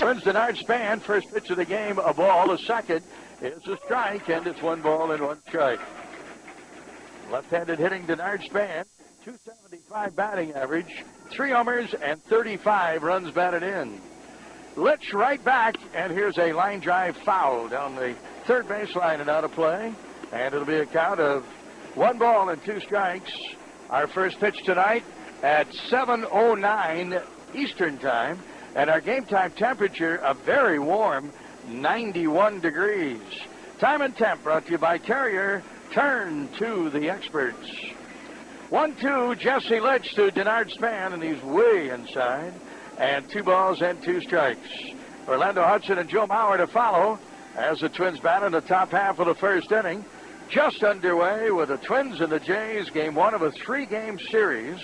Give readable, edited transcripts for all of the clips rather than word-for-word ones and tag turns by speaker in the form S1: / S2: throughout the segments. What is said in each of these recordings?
S1: Twins Denard Span, first pitch of the game, a ball. The second is a strike, and it's 1 ball and 1 strike. Left-handed hitting Denard Span, 275 batting average, 3 homers and 35 runs batted in. Litch right back, and here's a line drive foul down the third baseline and out of play. And it'll be a count of 1 ball and 2 strikes. Our first pitch tonight at 7:09 Eastern time. And our game time temperature, a very warm 91 degrees. Time and temp brought to you by Carrier. Turn to the experts. 1-2, Jesse Litch to Denard Span, and he's way inside. And 2 balls and 2 strikes. Orlando Hudson and Joe Mauer to follow as the Twins bat in the top half of the first inning. Just underway with the Twins and the Jays, game 1 of a 3-game series.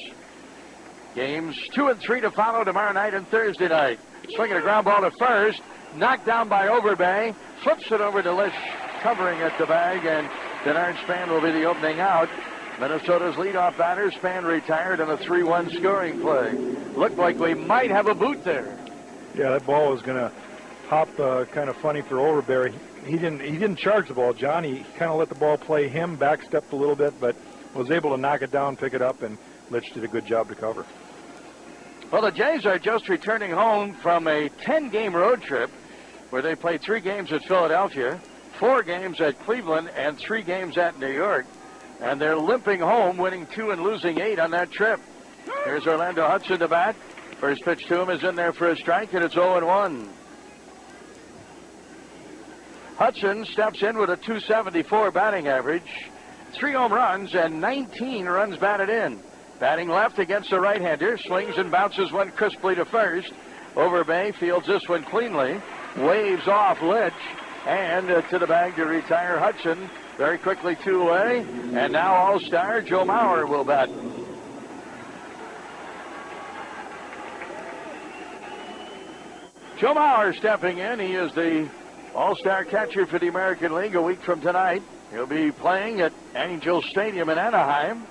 S1: Games 2 and 3 to follow tomorrow night and Thursday night. Swinging a ground ball to first, knocked down by Overbay, flips it over to Litch, covering at the bag, and Denard Span will be the opening out. Minnesota's leadoff batter, Span, retired on a 3-1 scoring play. Looked like we might have a boot there.
S2: Yeah, that ball was going to hop kind of funny for Overbear. He didn't charge the ball, John. He kind of let the ball play him, backstepped a little bit, but was able to knock it down, pick it up, and Litch did a good job to cover.
S1: Well, the Jays are just returning home from a 10-game road trip where they played 3 games at Philadelphia, 4 games at Cleveland, and 3 games at New York. And they're limping home, winning 2 and losing 8 on that trip. Here's Orlando Hudson to bat. First pitch to him is in there for a strike, and it's 0-1. Hudson steps in with a 274 batting average, 3 home runs, and 19 runs batted in. Batting left against the right-hander, swings and bounces one crisply to first. Overbay fields this one cleanly, waves off Litch, and to the bag to retire Hudson. Very quickly 2 away, and now All-Star Joe Mauer will bat. Joe Mauer stepping in. He is the All-Star catcher for the American League a week from tonight. He'll be playing at Angel Stadium in Anaheim.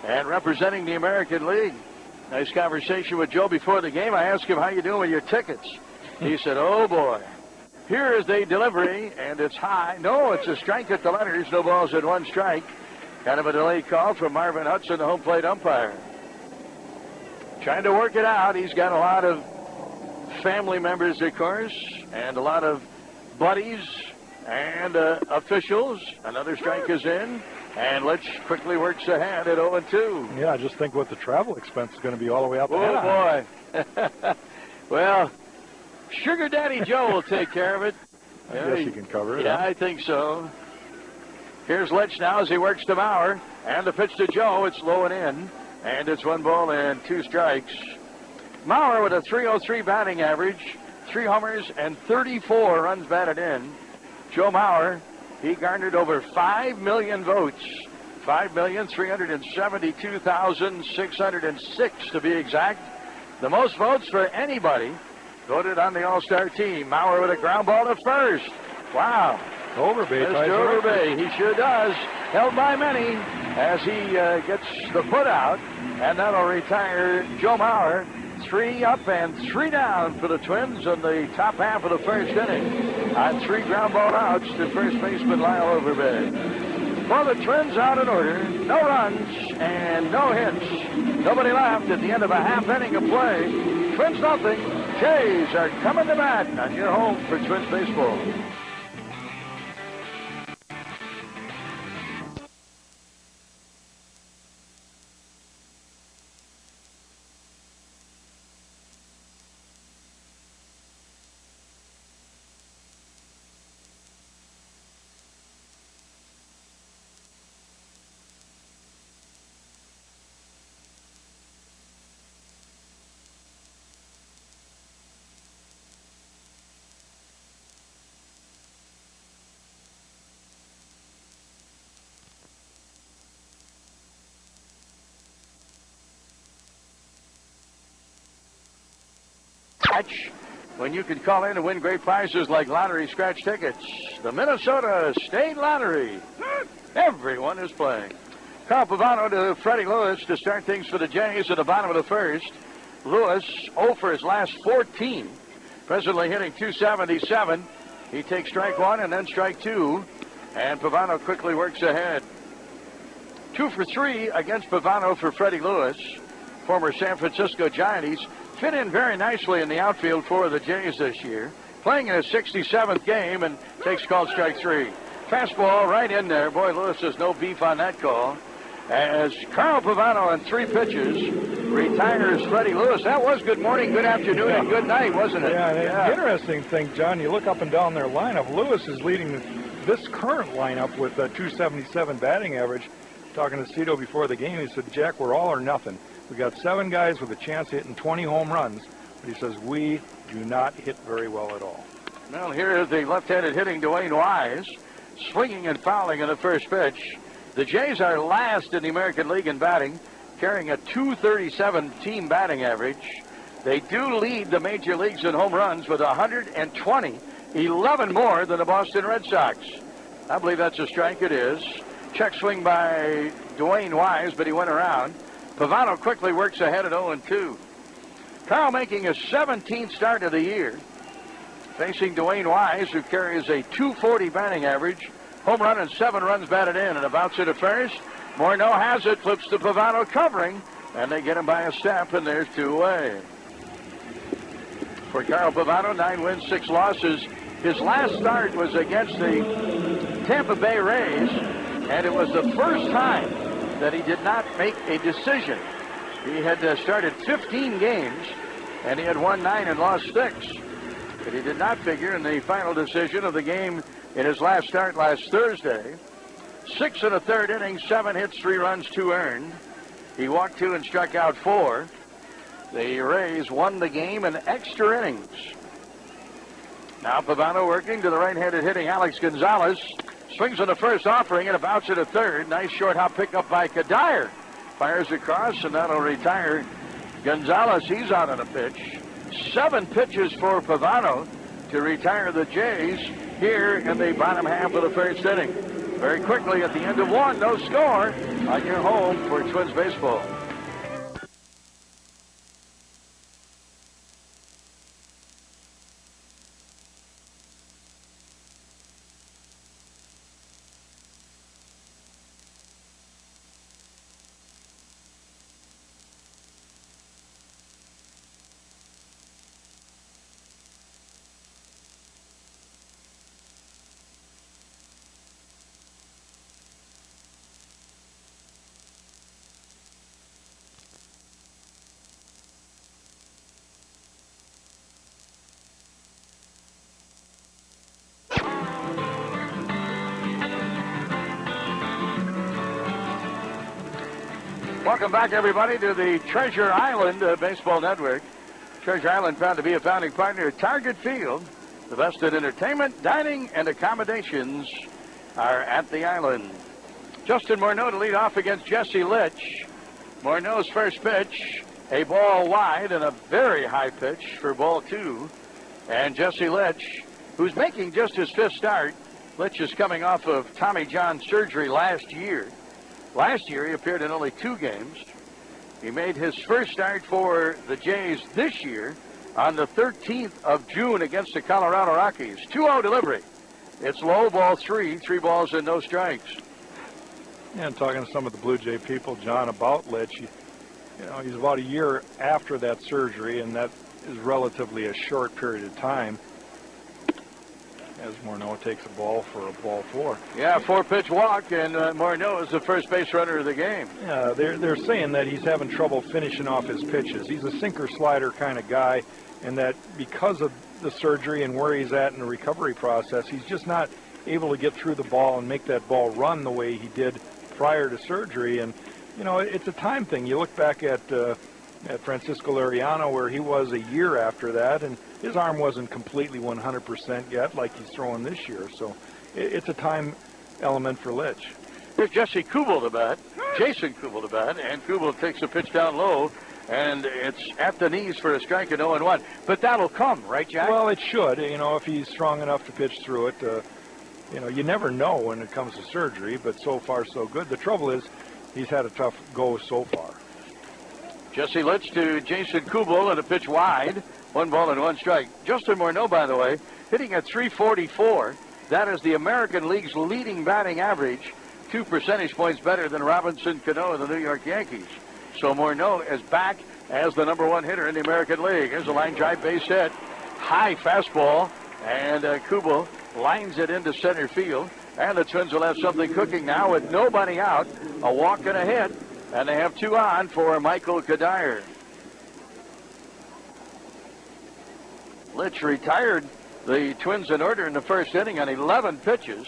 S1: And representing the American League. Nice conversation with Joe before the game. I asked him, how you doing with your tickets? He said, oh boy. Here is the delivery, and it's high. No, it's a strike at the letters. No balls and 1 strike. Kind of a delayed call from Marvin Hudson, the home plate umpire. Trying to work it out. He's got a lot of family members, of course, and a lot of buddies and officials. Another strike is in, and Litch quickly works ahead at 0-2.
S2: Yeah, I just think what the travel expense is going to be all the way up.
S1: Oh, boy. Well, Sugar Daddy Joe will take care of it.
S2: I guess he can cover it.
S1: Yeah, I think so. Here's Litch now as he works to Mauer. And the pitch to Joe. It's low and in. And it's 1 ball and 2 strikes. Mauer with a 303 batting average, 3 homers and 34 runs batted in. Joe Mauer, he garnered over 5 million votes. 5,372,606 to be exact. The most votes for anybody voted on the All-Star team. Mauer with a ground ball to first. Wow.
S2: Overbay.
S1: Mr. Overbay, he sure does. Held by many as he gets the put out. And that'll retire Joe Mauer. 3 up and 3 down for the Twins in the top half of the first inning. On 3 ground ball outs to first baseman Lyle Overbay. For the Twins out in order. No runs and no hits. Nobody left at the end of a half inning of play. Twins nothing. Jays are coming to bat on your home for Twins baseball. When you can call in and win great prizes like lottery scratch tickets. The Minnesota State Lottery. Everyone is playing. Carl Pavano to Freddie Lewis to start things for the Jays at the bottom of the first. Lewis 0 for his last 14. Presently hitting .277. He takes strike one and then strike two. And Pavano quickly works ahead. 2 for 3 against Pavano for Freddie Lewis, former San Francisco Giant. He's fit in very nicely in the outfield for the Jays this year. Playing in his 67th game and takes called strike three. Fastball right in there. Boy, Lewis has no beef on that call. As Carl Pavano on 3 pitches retires Freddie Lewis. That was good morning, good afternoon, and good night, wasn't it?
S2: Yeah, the interesting thing, John, you look up and down their lineup. Lewis is leading this current lineup with a .277 batting average. Talking to Cito before the game, he said, Jack, we're all or nothing. We got 7 guys with a chance of hitting 20 home runs. But he says, we do not hit very well at all.
S1: Well, here is the left-handed hitting Dwayne Wise, swinging and fouling in the first pitch. The Jays are last in the American League in batting, carrying a .237 team batting average. They do lead the major leagues in home runs with 120, 11 more than the Boston Red Sox. I believe that's a strike. It is. Check swing by Dwayne Wise, but he went around. Pavano quickly works ahead at 0-2. Carl making his 17th start of the year, facing Dwayne Wise, who carries a .240 batting average. Home run and 7 runs batted in, and about to first. Morneau has it, flips to Pavano covering, and they get him by a step, and there's 2 away. For Carl Pavano, 9 wins, 6 losses. His last start was against the Tampa Bay Rays, and it was the first time that he did not make a decision. He had started 15 games, and he had won 9 and lost 6. But he did not figure in the final decision of the game in his last start last Thursday. 6 1/3 innings, 7 hits, 3 runs, 2 earned. He walked 2 and struck out 4. The Rays won the game in extra innings. Now Pavano working to the right-handed hitting Alex Gonzalez. Swings on the first offering and about to third. Nice short hop pickup by Kadire. Fires across, and that'll retire Gonzalez. He's out on a pitch. 7 pitches for Pavano to retire the Jays here in the bottom half of the first inning. Very quickly at the end of 1, no score on your home for Twins baseball. Welcome back, everybody, to the Treasure Island Baseball Network. Treasure Island proud to be a founding partner at Target Field. The best in entertainment, dining, and accommodations are at the island. Justin Morneau to lead off against Jesse Litch. Morneau's first pitch, a ball wide and a very high pitch for ball 2. And Jesse Litch, who's making just his 5th start. Litch is coming off of Tommy John surgery last year. Last year, he appeared in only 2 games. He made his first start for the Jays this year on the 13th of June against the Colorado Rockies. 2-0 delivery. It's low, ball 3, 3 balls and no strikes.
S2: Yeah, and talking to some of the Blue Jay people, John, about Litch, he's about a year after that surgery, and that is relatively a short period of time. As Morneau takes a ball for a ball 4.
S1: Yeah, 4-pitch walk, and Morneau is the first base runner of the game.
S2: Yeah, they're saying that he's having trouble finishing off his pitches. He's a sinker-slider kind of guy, and that because of the surgery and where he's at in the recovery process, he's just not able to get through the ball and make that ball run the way he did prior to surgery. And, it's a time thing. You look back at Francisco Liriano, where he was a year after that, and his arm wasn't completely 100% yet like he's throwing this year. So it's a time element for Litch.
S1: Here's Jesse Kubel to bat, Jason Kubel to bat, and Kubel takes a pitch down low, and it's at the knees for a strike at 0-1. But that'll come, right, Jack?
S2: Well, it should, if he's strong enough to pitch through it. You never know when it comes to surgery, but so far so good. The trouble is he's had a tough go so far.
S1: Jesse Litch to Jason Kubel, and a pitch wide. 1 ball and 1 strike. Justin Morneau, by the way, hitting at .344. That is the American League's leading batting average. 2 percentage points better than Robinson Cano of the New York Yankees. So Morneau is back as the #1 hitter in the American League. Here's a line drive base hit. High fastball. And Kubel lines it into center field. And the Twins will have something cooking now with nobody out. A walk and a hit. And they have 2 on for Michael Kadire. Litch retired the Twins in order in the first inning on 11 pitches.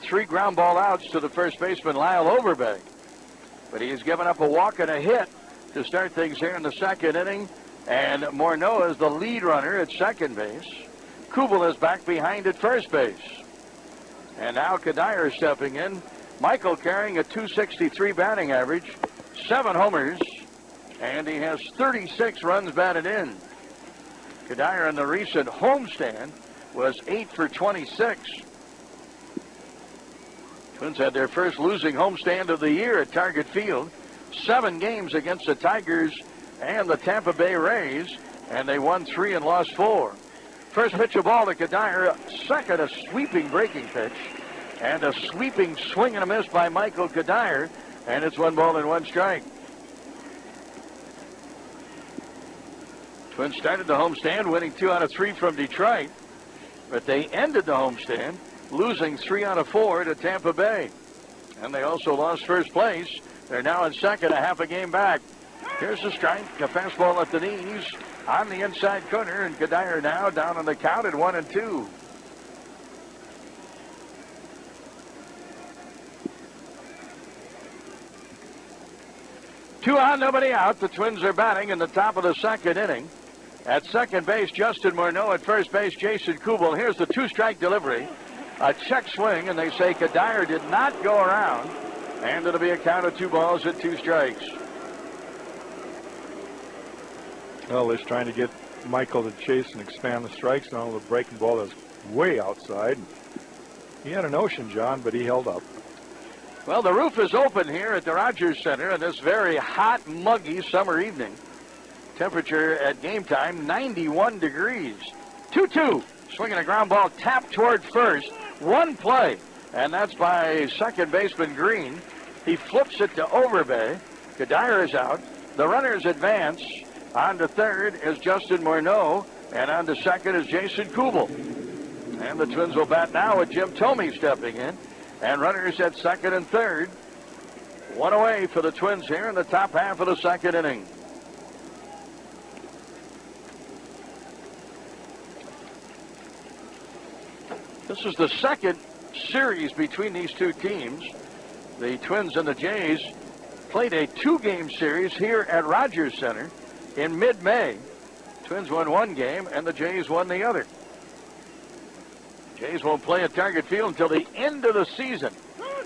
S1: 3 ground ball outs to the first baseman, Lyle Overbay. But he's given up a walk and a hit to start things here in the second inning. And Morneau is the lead runner at second base. Kubel is back behind at first base. And now Kadire stepping in. Michael carrying a .263 batting average, 7 homers, and he has 36 runs batted in. Kadire in the recent homestand was 8 for 26. Twins had their first losing homestand of the year at Target Field. 7 games against the Tigers and the Tampa Bay Rays, and they won 3 and lost 4. First pitch of ball to Kadire. Second, a sweeping breaking pitch. And a sweeping swing and a miss by Michael Kadire. And it's 1 ball and 1 strike. Twins started the homestand winning 2 out of 3 from Detroit. But they ended the homestand losing 3 out of 4 to Tampa Bay. And they also lost first place. They're now in second, a half a game back. Here's the strike. A fastball at the knees on the inside corner. And Kadire now down on the count at 1-2. Two on, nobody out. The Twins are batting in the top of the second inning. At second base, Justin Morneau. At first base, Jason Kubel. Here's the 2-strike delivery. A check swing, and they say Kadire did not go around. And it'll be a count of 2 balls and 2 strikes.
S2: Well, they're trying to get Michael to chase and expand the strikes. Now the breaking ball is way outside. He had a notion, John, but he held up.
S1: Well, the roof is open here at the Rogers Center on this very hot, muggy summer evening. Temperature at game time, 91 degrees. 2-2. Swinging a ground ball tapped toward first. 1 play, and that's by second baseman Green. He flips it to Overbay. Kadire is out. The runners advance. On to third is Justin Morneau, and on to second is Jason Kubel. And the Twins will bat now with Jim Thome stepping in. And runners at second and third. 1 away for the Twins here in the top half of the second inning. This is the second series between these two teams. The Twins and the Jays played a 2-game series here at Rogers Center in mid-May. Twins won 1 game and the Jays won the other. Jays won't play at Target Field until the end of the season.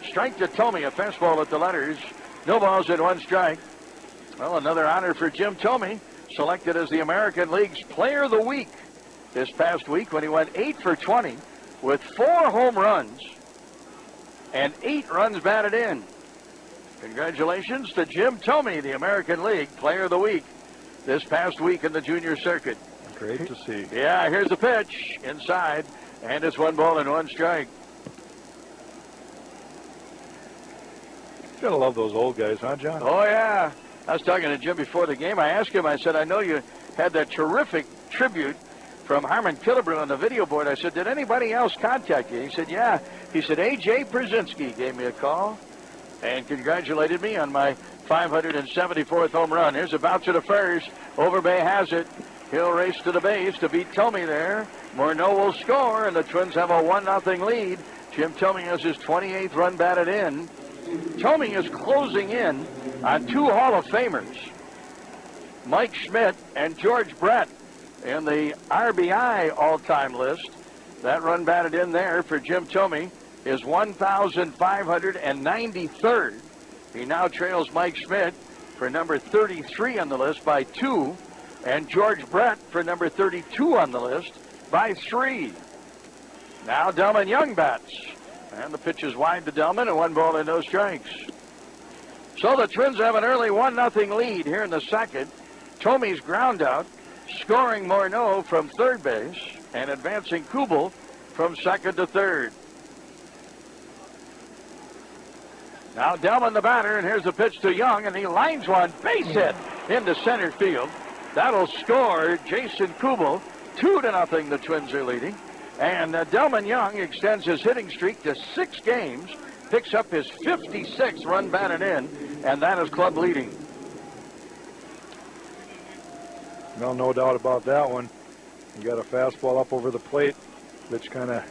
S1: Strike to Thome, a fastball at the letters. No balls and 1 strike. Well, another honor for Jim Thome, selected as the American League's Player of the Week this past week when he went 8 for 20 with 4 home runs and 8 runs batted in. Congratulations to Jim Thome, the American League Player of the Week this past week in the junior circuit.
S2: Great to see.
S1: Yeah, here's the pitch inside. And it's 1 ball and 1 strike.
S2: Gotta love those old guys, huh, John?
S1: Oh, yeah. I was talking to Jim before the game. I asked him, I said, I know you had that terrific tribute from Harmon Killebrew on the video board. I said, did anybody else contact you? He said, yeah. He said, A.J. Brzezinski gave me a call and congratulated me on my 574th home run. Here's a bounce to the first. Overbay has it. He'll race to the base to beat Thome there. Morneau will score, and the Twins have a 1-0 lead. Jim Thome has his 28th run batted in. Thome is closing in on 2 Hall of Famers, Mike Schmidt and George Brett, in the RBI all-time list. That run batted in there for Jim Thome is 1,593rd. He now trails Mike Schmidt for number 33 on the list by 2, and George Brett for number 32 on the list by 3. Now Delman Young bats. And the pitch is wide to Delman, and 1 ball and no strikes. So the Twins have an early 1-0 lead here in the second. Tomey's ground out, scoring Morneau from third base and advancing Kubel from second to third. Now Delman the batter, and here's a pitch to Young, and he lines one, base hit into center field. That'll score Jason Kubel. 2-0, the Twins are leading. And Delman Young extends his hitting streak to 6 games, picks up his 56th run batted in, and that is club leading.
S2: Well, no doubt about that one. You got a fastball up over the plate, which kind of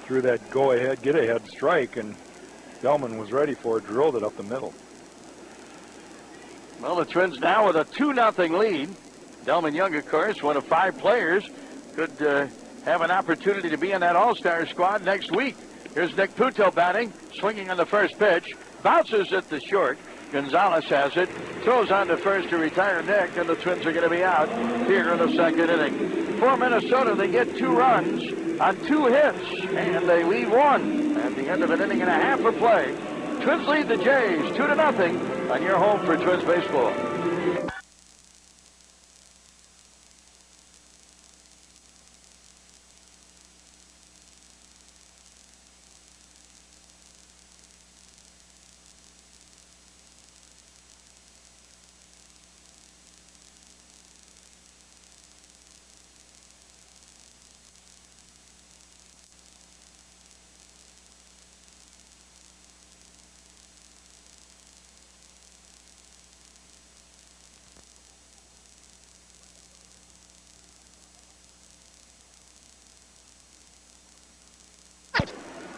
S2: threw that go-ahead, get-ahead strike, and Delman was ready for it, drilled it up the middle.
S1: Well, the Twins now with a 2-0 lead. Delman Young, of course, one of 5 players, could have an opportunity to be in that All-Star squad next week. Here's Nick Puto batting, swinging on the first pitch, bounces at the short. Gonzalez has it, throws on to first to retire Nick, and the Twins are going to be out here in the second inning. For Minnesota, they get 2 runs on 2 hits, and they lead 1 at the end of an inning and a half of play. Twins lead the Jays 2-0 on your home for Twins baseball.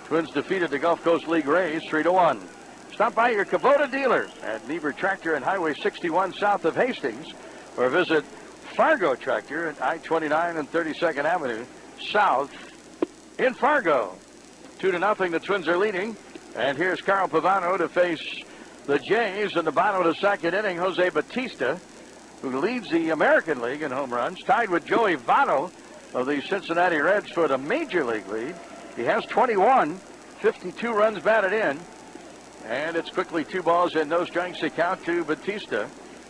S1: Twins defeated the Gulf Coast League Rays 3-1. Stop by your Kubota dealer at Niebuhr Tractor and Highway 61 south of Hastings, or visit Fargo Tractor at I-29 and 32nd Avenue south in Fargo. 2-0, the Twins are leading. And here's Carl Pavano to face the Jays in the bottom of the second inning. Jose Bautista, who leads the American League in home runs, tied with Joey Votto of the Cincinnati Reds for the Major League lead. He has 21, 52 runs batted in, and it's quickly 2 balls and no strikes to count to Bautista.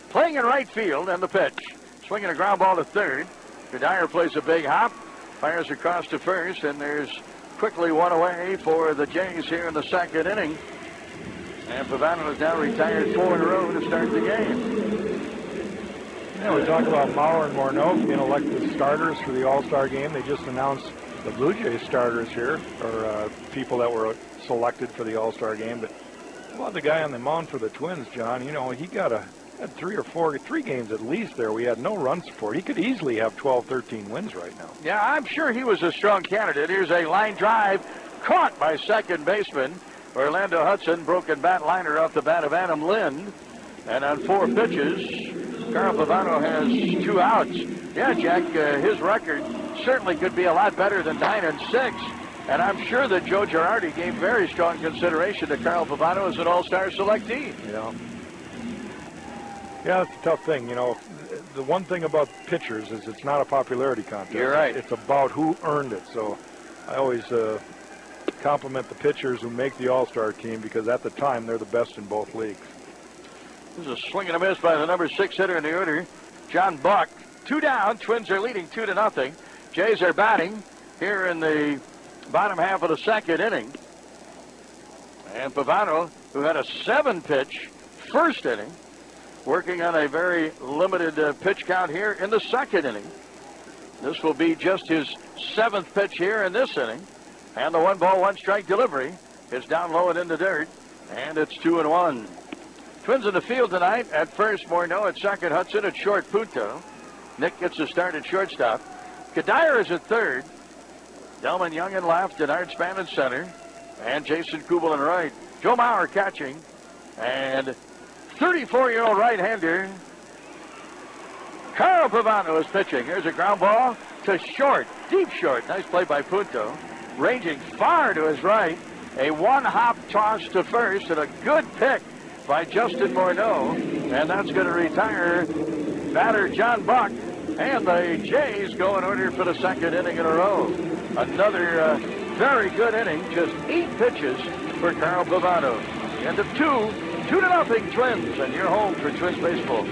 S1: Playing in right field, and the pitch. Swinging a ground ball to third. Kadire plays a big hop, fires across to first, and there's quickly 1 away for the Jays here in the second inning. And Pavano is now retired 4 in a row to start the game.
S2: Yeah, we talked about Mauer and Morneau being elected starters for the All-Star game. They just announced the Blue Jays starters here, or people that were selected for the All-Star game. But well, the guy on the mound for the Twins, John, you know, he had 3 games at least there. We had no run support. He could easily have 12, 13 wins right now.
S1: Yeah, I'm sure he was a strong candidate. Here's a line drive caught by second baseman Orlando Hudson. Broken bat liner off the bat of Adam Lind. And on 4 pitches, Carl Pavano has 2 outs. Yeah, Jack, his record certainly could be a lot better than 9-6. And I'm sure that Joe Girardi gave very strong consideration to Carl Pavano as an all-star selectee.
S2: Yeah, it's a tough thing. You know, the one thing about pitchers is it's not a popularity contest.
S1: You're right.
S2: It's about who earned it. So I always compliment the pitchers who make the all-star team, because at the time they're the best in both leagues.
S1: This is a swing and a miss by the number 6 hitter in the order, John Buck. 2 down. Twins are leading 2-0. Jays are batting here in the bottom half of the second inning. And Pavano, who had a 7-pitch first inning, working on a very limited pitch count here in the second inning. This will be just his 7th pitch here in this inning. And the 1-ball, 1-strike delivery is down low and in the dirt. And it's 2-1. Twins in the field tonight. At first, Morneau. At second, Hudson. At short, Puto. Nick gets a start at shortstop. Kadire is at third. Delman Young in left. Denard Span in center. And Jason Kubel in right. Joe Mauer catching. And 34-year-old right-hander Carl Pavano is pitching. Here's a ground ball to short. Deep short. Nice play by Puto. Ranging far to his right. A 1-hop toss to first, and a good pick by Justin Morneau. And that's going to retire batter John Buck. And the Jays go in order for the second inning in a row. Another very good inning. Just 8 pitches for Carl Pavano. End of 2. 2-0 Twins, and you're home for Twins baseball.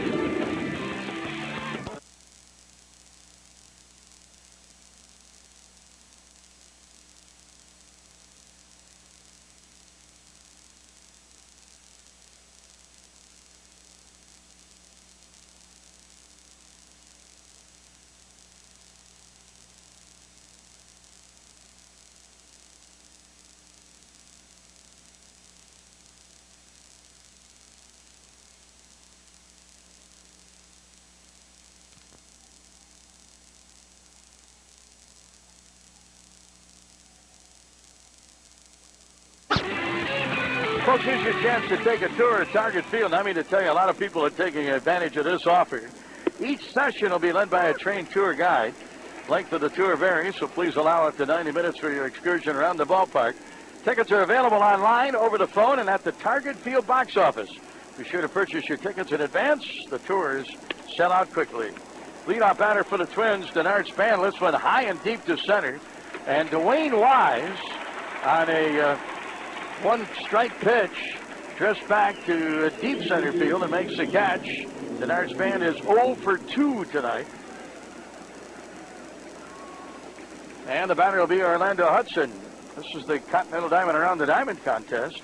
S1: Folks, here's your chance to take a tour at Target Field. I mean to tell you, a lot of people are taking advantage of this offer. Each session will be led by a trained tour guide. Length of the tour varies, so please allow up to 90 minutes for your excursion around the ballpark. Tickets are available online, over the phone, and at the Target Field box office. Be sure to purchase your tickets in advance. The tours sell out quickly. Leadoff batter for the Twins, Denard Span lifts one high and deep to center. And Dwayne Wise on a one-strike pitch drifts back to deep center field and makes the catch. Denard Span is 0 for 2 tonight. And the batter will be Orlando Hudson. This is the Continental Diamond Around the Diamond contest.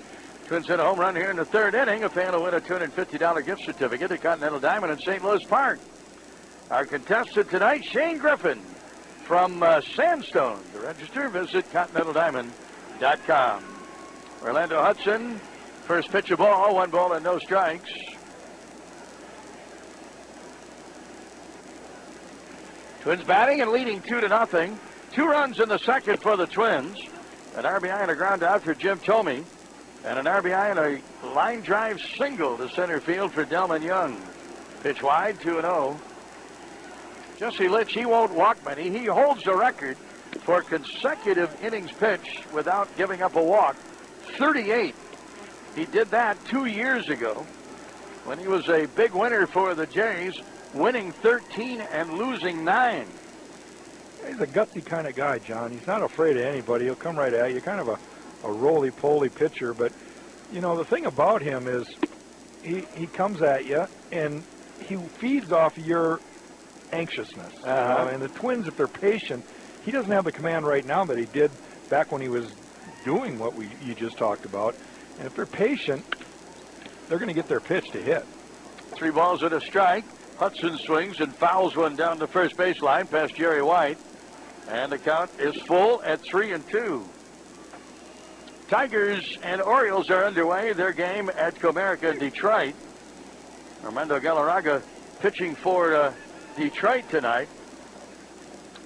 S1: Twins hit a home run here in the third inning. A fan will win a $250 gift certificate to Continental Diamond in St. Louis Park. Our contestant tonight, Shane Griffin from Sandstone. To register, visit ContinentalDiamond.com. Orlando Hudson, first pitch of ball, 1 ball and no strikes. Twins batting and leading 2-0. 2 runs in the second for the Twins. An RBI and a ground out for Jim Thome. And an RBI and a line drive single to center field for Delman Young. Pitch wide, 2-0. Jesse Litch, he won't walk many. He holds the record for consecutive innings pitched without giving up a walk. 38. He did that 2 years ago when he was a big winner for the Jays, winning 13 and losing 9.
S2: He's a gutsy kind of guy, John. He's not afraid of anybody. He'll come right at you. Kind of a roly-poly pitcher. But, you know, the thing about him is he comes at you, and he feeds off your anxiousness. And the Twins, if they're patient, he doesn't have the command right now that he did back when he was doing what you just talked about. And if they're patient, they're going to get their pitch to hit.
S1: 3 balls and a strike. Hudson swings and fouls one down the first baseline past Jerry White. And the count is full at 3-2. Tigers and Orioles are underway. Their game at Comerica, Detroit. Armando Galarraga pitching for Detroit tonight.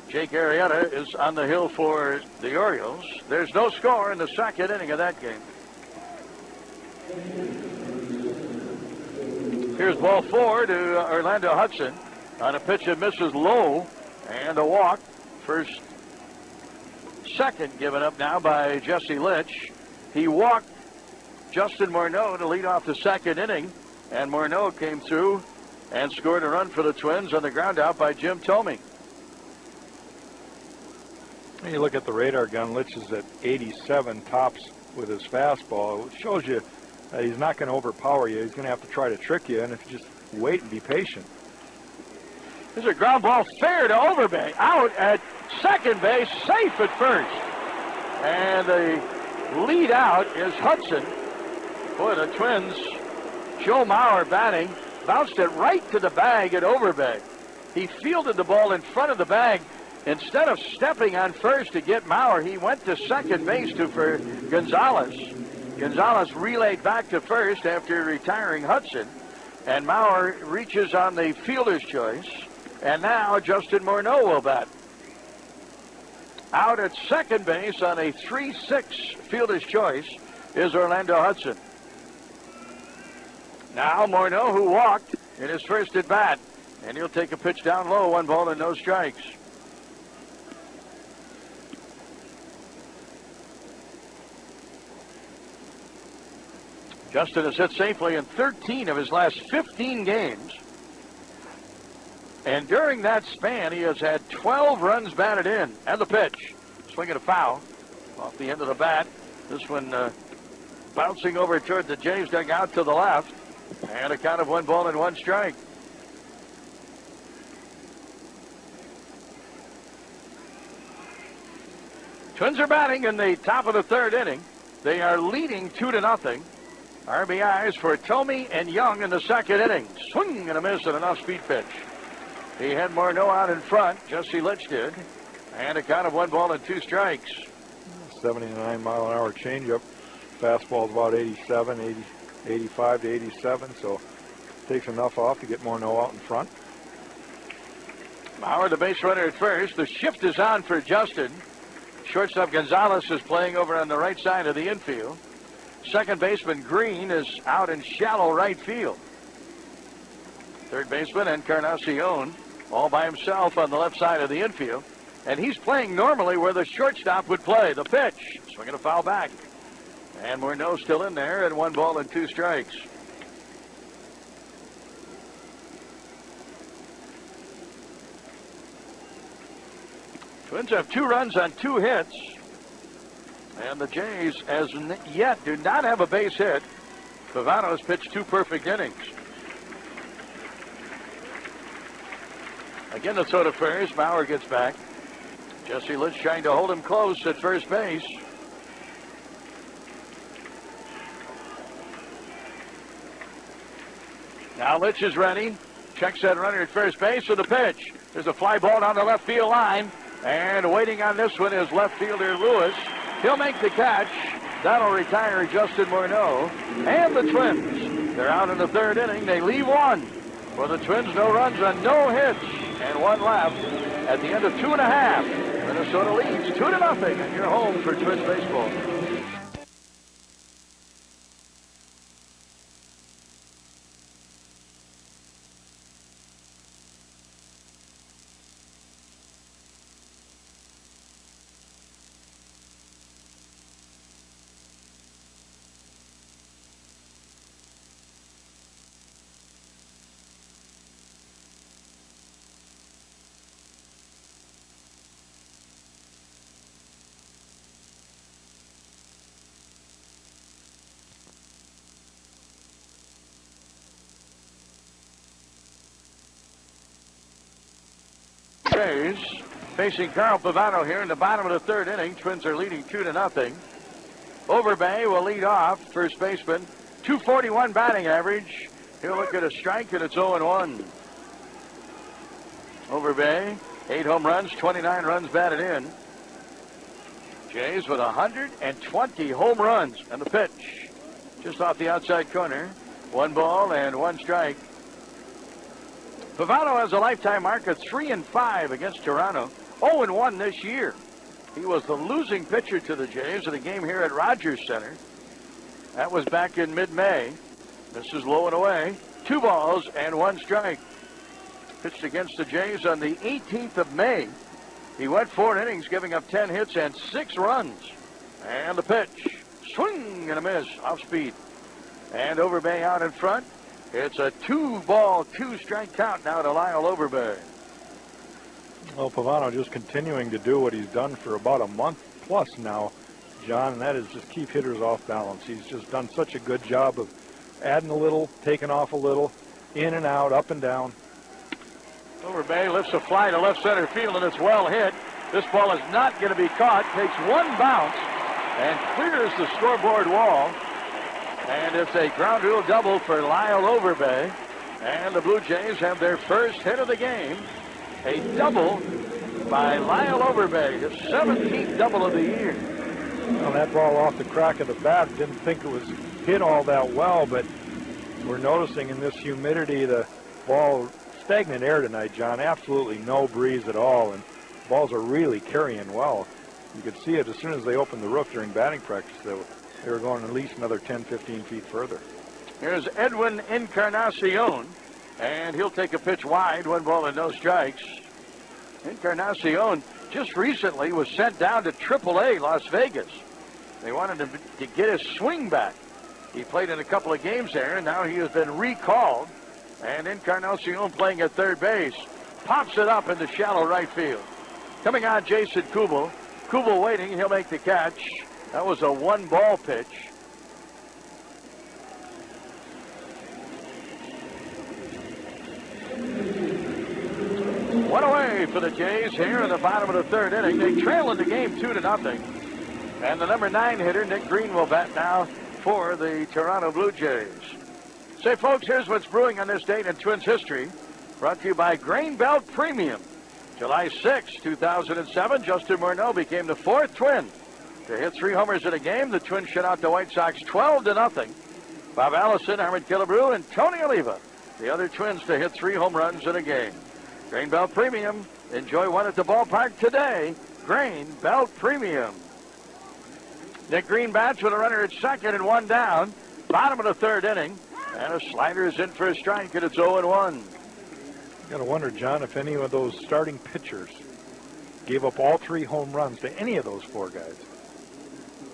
S1: Jake Arrieta is on the hill for the Orioles. There's no score in the second inning of that game. Here's ball 4 to Orlando Hudson on a pitch that misses low and a walk. First, second given up now by Jesse Litch. He walked Justin Morneau to lead off the second inning, and Morneau came through and scored a run for the Twins on the ground out by Jim Thome.
S2: When you look at the radar gun, Litch is at 87 tops with his fastball. It shows you that he's not going to overpower you. He's going to have to try to trick you, and if you just wait and be patient.
S1: There's a ground ball fair to Overbay. Out at second base, safe at first. And the lead out is Hudson. Boy, the Twins, Joe Mauer batting, bounced it right to the bag at Overbay. He fielded the ball in front of the bag. Instead of stepping on first to get Mauer, he went to second base for Gonzalez. Gonzalez relayed back to first after retiring Hudson. And Mauer reaches on the fielder's choice. And now Justin Morneau will bat. Out at second base on a 3-6 fielder's choice is Orlando Hudson. Now Morneau, who walked in his first at bat. And he'll take a pitch down low, 1 ball and no strikes. Justin has hit safely in 13 of his last 15 games. And during that span, he has had 12 runs batted in. And the pitch. Swinging a foul off the end of the bat. This one bouncing over toward the Jays dugout to the left. And a count of 1 ball and 1 strike. Twins are batting in the top of the 3rd inning. They are leading 2-0. RBIs for Thome and Young in the 2nd inning. Swing and a miss and an off-speed pitch. He had Morneau out in front. Jesse Litch did. And a count of 1 ball and 2 strikes.
S2: 79-mile-an-hour changeup. Fastball's about 87, 85 to 87, so takes enough off to get Morneau out in front.
S1: Bauer, the base runner at first. The shift is on for Justin. Shortstop Gonzalez is playing over on the right side of the infield. Second baseman Green is out in shallow right field. Third baseman Encarnacion all by himself on the left side of the infield. And he's playing normally where the shortstop would play. The pitch. Swinging a foul back. And Morneau still in there at 1 ball and 2 strikes. Twins have 2 runs on 2 hits. And the Jays, as yet, do not have a base hit. Pavano's pitched 2 perfect innings. Again, the throw to first. Bauer gets back. Jesse Litch trying to hold him close at first base. Now Litch is ready. Checks that runner at first base with the pitch. There's a fly ball down the left field line. And waiting on this one is left fielder Lewis. He'll make the catch. That'll retire Justin Morneau. And the Twins, they're out in the 3rd inning. They leave 1. For the Twins, no runs on no hits. And 1 left at the end of 2.5. Minnesota leads 2-0 and you're home for Twins baseball. Jays facing Carl Pavano here in the bottom of the 3rd inning. Twins are leading 2-0. Overbay will lead off. First baseman, 241 batting average. He'll look at a strike, and it's 0-1. Overbay, 8 home runs, 29 runs batted in. Jays with 120 home runs. And the pitch just off the outside corner. 1 ball and 1 strike. Pavano has a lifetime mark of 3-5 against Toronto. 0-1 this year. He was the losing pitcher to the Jays in a game here at Rogers Center. That was back in mid-May. This is low and away. 2 balls and 1 strike. Pitched against the Jays on the 18th of May. He went 4 innings, giving up 10 hits and 6 runs. And the pitch. Swing and a miss. Off speed. And Overbay out in front. It's a 2-ball, 2-strike count now to Lyle Overbay.
S2: Well, Pavano just continuing to do what he's done for about a month plus now, John, and that is just keep hitters off balance. He's just done such a good job of adding a little, taking off a little, in and out, up and down.
S1: Overbay lifts a fly to left center field, and it's well hit. This ball is not going to be caught. Takes 1 bounce and clears the scoreboard wall. And it's a ground rule double for Lyle Overbay. And the Blue Jays have their first hit of the game. A double by Lyle Overbay, his 17th double of the year.
S2: Well, that ball off the crack of the bat, didn't think it was hit all that well, but we're noticing in this humidity the ball, stagnant air tonight, John. Absolutely no breeze at all, and balls are really carrying well. You could see it as soon as they opened the roof during batting practice. They were going at least another 10, 15 feet further.
S1: Here's Edwin Encarnacion, and he'll take a pitch wide, 1 ball and no strikes. Encarnacion just recently was sent down to AAA Las Vegas. They wanted him to get his swing back. He played in a couple of games there, and now he has been recalled. And Encarnacion playing at third base. Pops it up into shallow right field. Coming on, Jason Kubel. Kubel waiting. He'll make the catch. That was a 1-ball pitch. One away for the Jays here in the bottom of the third inning. They trail in the game 2-0. And the number 9 hitter, Nick Green, will bat now for the Toronto Blue Jays. Say, folks, here's what's brewing on this date in Twins history. Brought to you by Grain Belt Premium. July 6, 2007, Justin Morneau became the 4th Twin to hit 3 homers in a game. The Twins shut out the White Sox 12-0. Bob Allison, Armand Killebrew, and Tony Oliva, the other Twins to hit 3 home runs in a game. Grain Belt Premium. Enjoy one at the ballpark today. Grain Belt Premium. Nick Green bats with a runner at second and 1 down. Bottom of the third inning. And a slider is in for a strike, and it's 0-1.
S2: Got to wonder, John, if any of those starting pitchers gave up all 3 home runs to any of those 4 guys.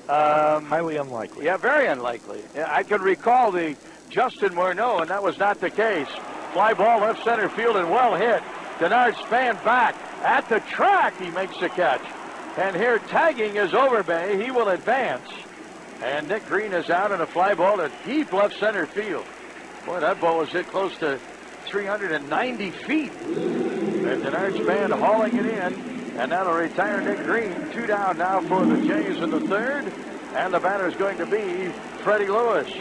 S2: Highly unlikely.
S1: Yeah, very unlikely. I can recall the Justin Morneau, and that was not the case. Fly ball left center field and well hit. Denard Span back at the track. He makes the catch. And here tagging is Overbay. He will advance. And Nick Green is out on a fly ball to deep left center field. Boy, that ball was hit close to 390 feet. And Denard Span hauling it in. And that'll retire Nick Green. 2 down now for the Jays in the third. And the batter is going to be Freddie Lewis.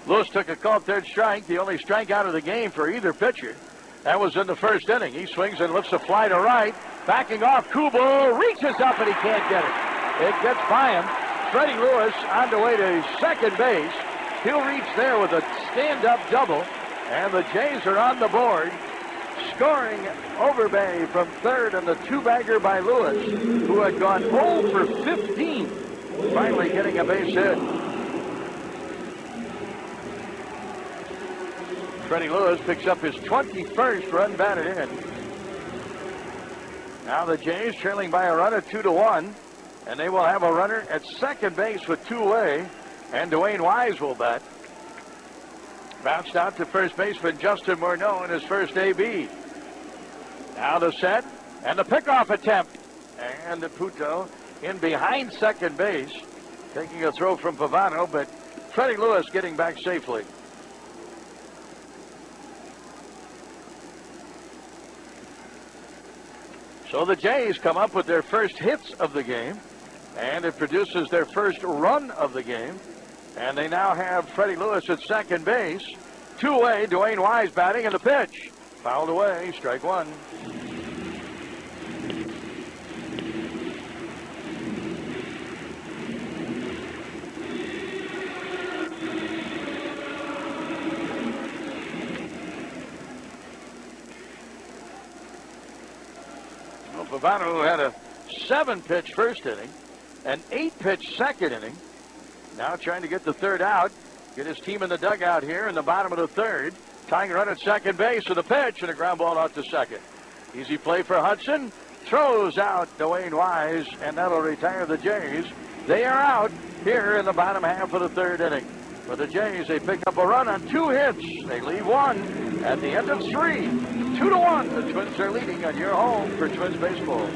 S1: Lewis took a called third strike, the only strikeout of the game for either pitcher. That was in the first inning. He swings and lifts a fly to right. Backing off, Kubo reaches up and he can't get it. It gets by him. Freddie Lewis on the way to second base. He'll reach there with a stand-up double. And the Jays are on the board. Scoring Overbay from third and the 2-bagger by Lewis, who had gone 0 for 15. Finally getting a base hit. Freddie Lewis picks up his 21st run batted in. Now the Jays trailing by a run at 2-1. And they will have a runner at second base with 2 away. And Dwayne Wise will bat. Bounced out to first baseman Justin Morneau in his first AB. Now the set and the pickoff attempt. And the Puto in behind second base. Taking a throw from Pavano, but Freddie Lewis getting back safely. So the Jays come up with their first hits of the game, and it produces their first run of the game. And they now have Freddie Lewis at second base. 2 away, Dwayne Wise batting, and the pitch. Fouled away, strike 1. Pavano had a 7-pitch first inning, an 8-pitch second inning. Now trying to get the third out, get his team in the dugout here in the bottom of the third. Tying run at second base with a pitch and a ground ball out to second. Easy play for Hudson. Throws out Dwayne Wise, and that'll retire the Jays. They are out here in the bottom half of the third inning. For the Jays, they pick up a run on 2 hits. They leave 1 at the end of 3. 2-1. The Twins are leading on your home for Twins baseball.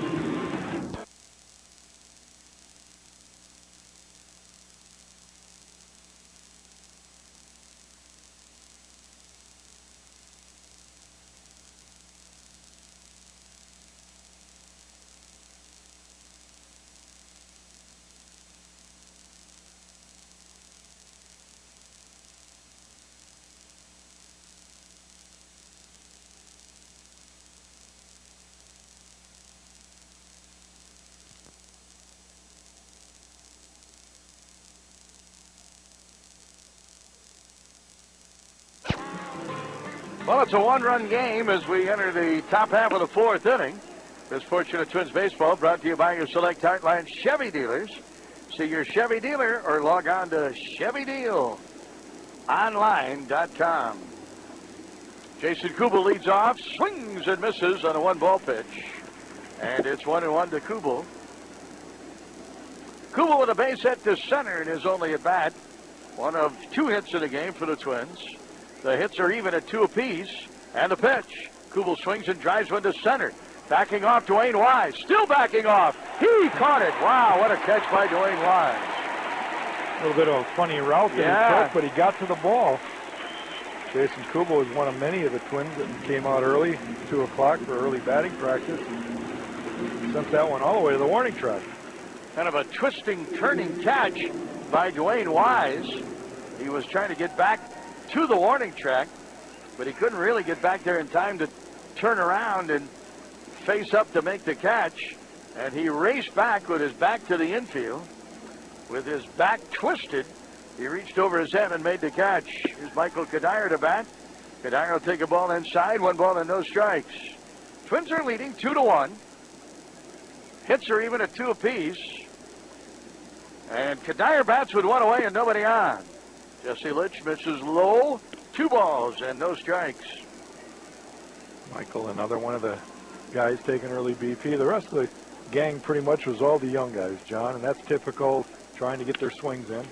S1: Well, it's a 1-run game as we enter the top half of the 4th inning. This Fortunate Twins baseball brought to you by your select Heartland Chevy dealers. See your Chevy dealer or log on to ChevyDealOnline.com. Jason Kubel leads off, swings and misses on a 1-ball pitch. And it's 1-1 to Kubel. Kubel with a base hit to center in his only at-bat. One of 2 hits in the game for the Twins. The hits are even at 2 apiece. And the pitch. Kubel swings and drives one to center. Backing off Dwayne Wise. Still backing off. He caught it. Wow, what a catch by Dwayne Wise.
S2: A little bit of a funny route that he took, but he got to the ball. Jason Kubo was one of many of the Twins that came out early, 2 o'clock for early batting practice. Sent that one all the way to the warning track.
S1: Kind of a twisting, turning catch by Dwayne Wise. He was trying to get back to the warning track, but he couldn't really get back there in time to turn around and face up to make the catch. And he raced back with his back to the infield. With his back twisted, he reached over his head and made the catch. Here's Michael Kadire to bat. Kadire will take a ball inside. 1 ball and no strikes. Twins are leading 2-1. Hits are even at 2 apiece. And Kadire bats with 1 away and nobody on. Jesse Litch misses low. 2 balls and no strikes.
S2: Michael, another one of the guys taking early BP. The rest of the gang pretty much was all the young guys, John, and that's typical, trying to get their swings in.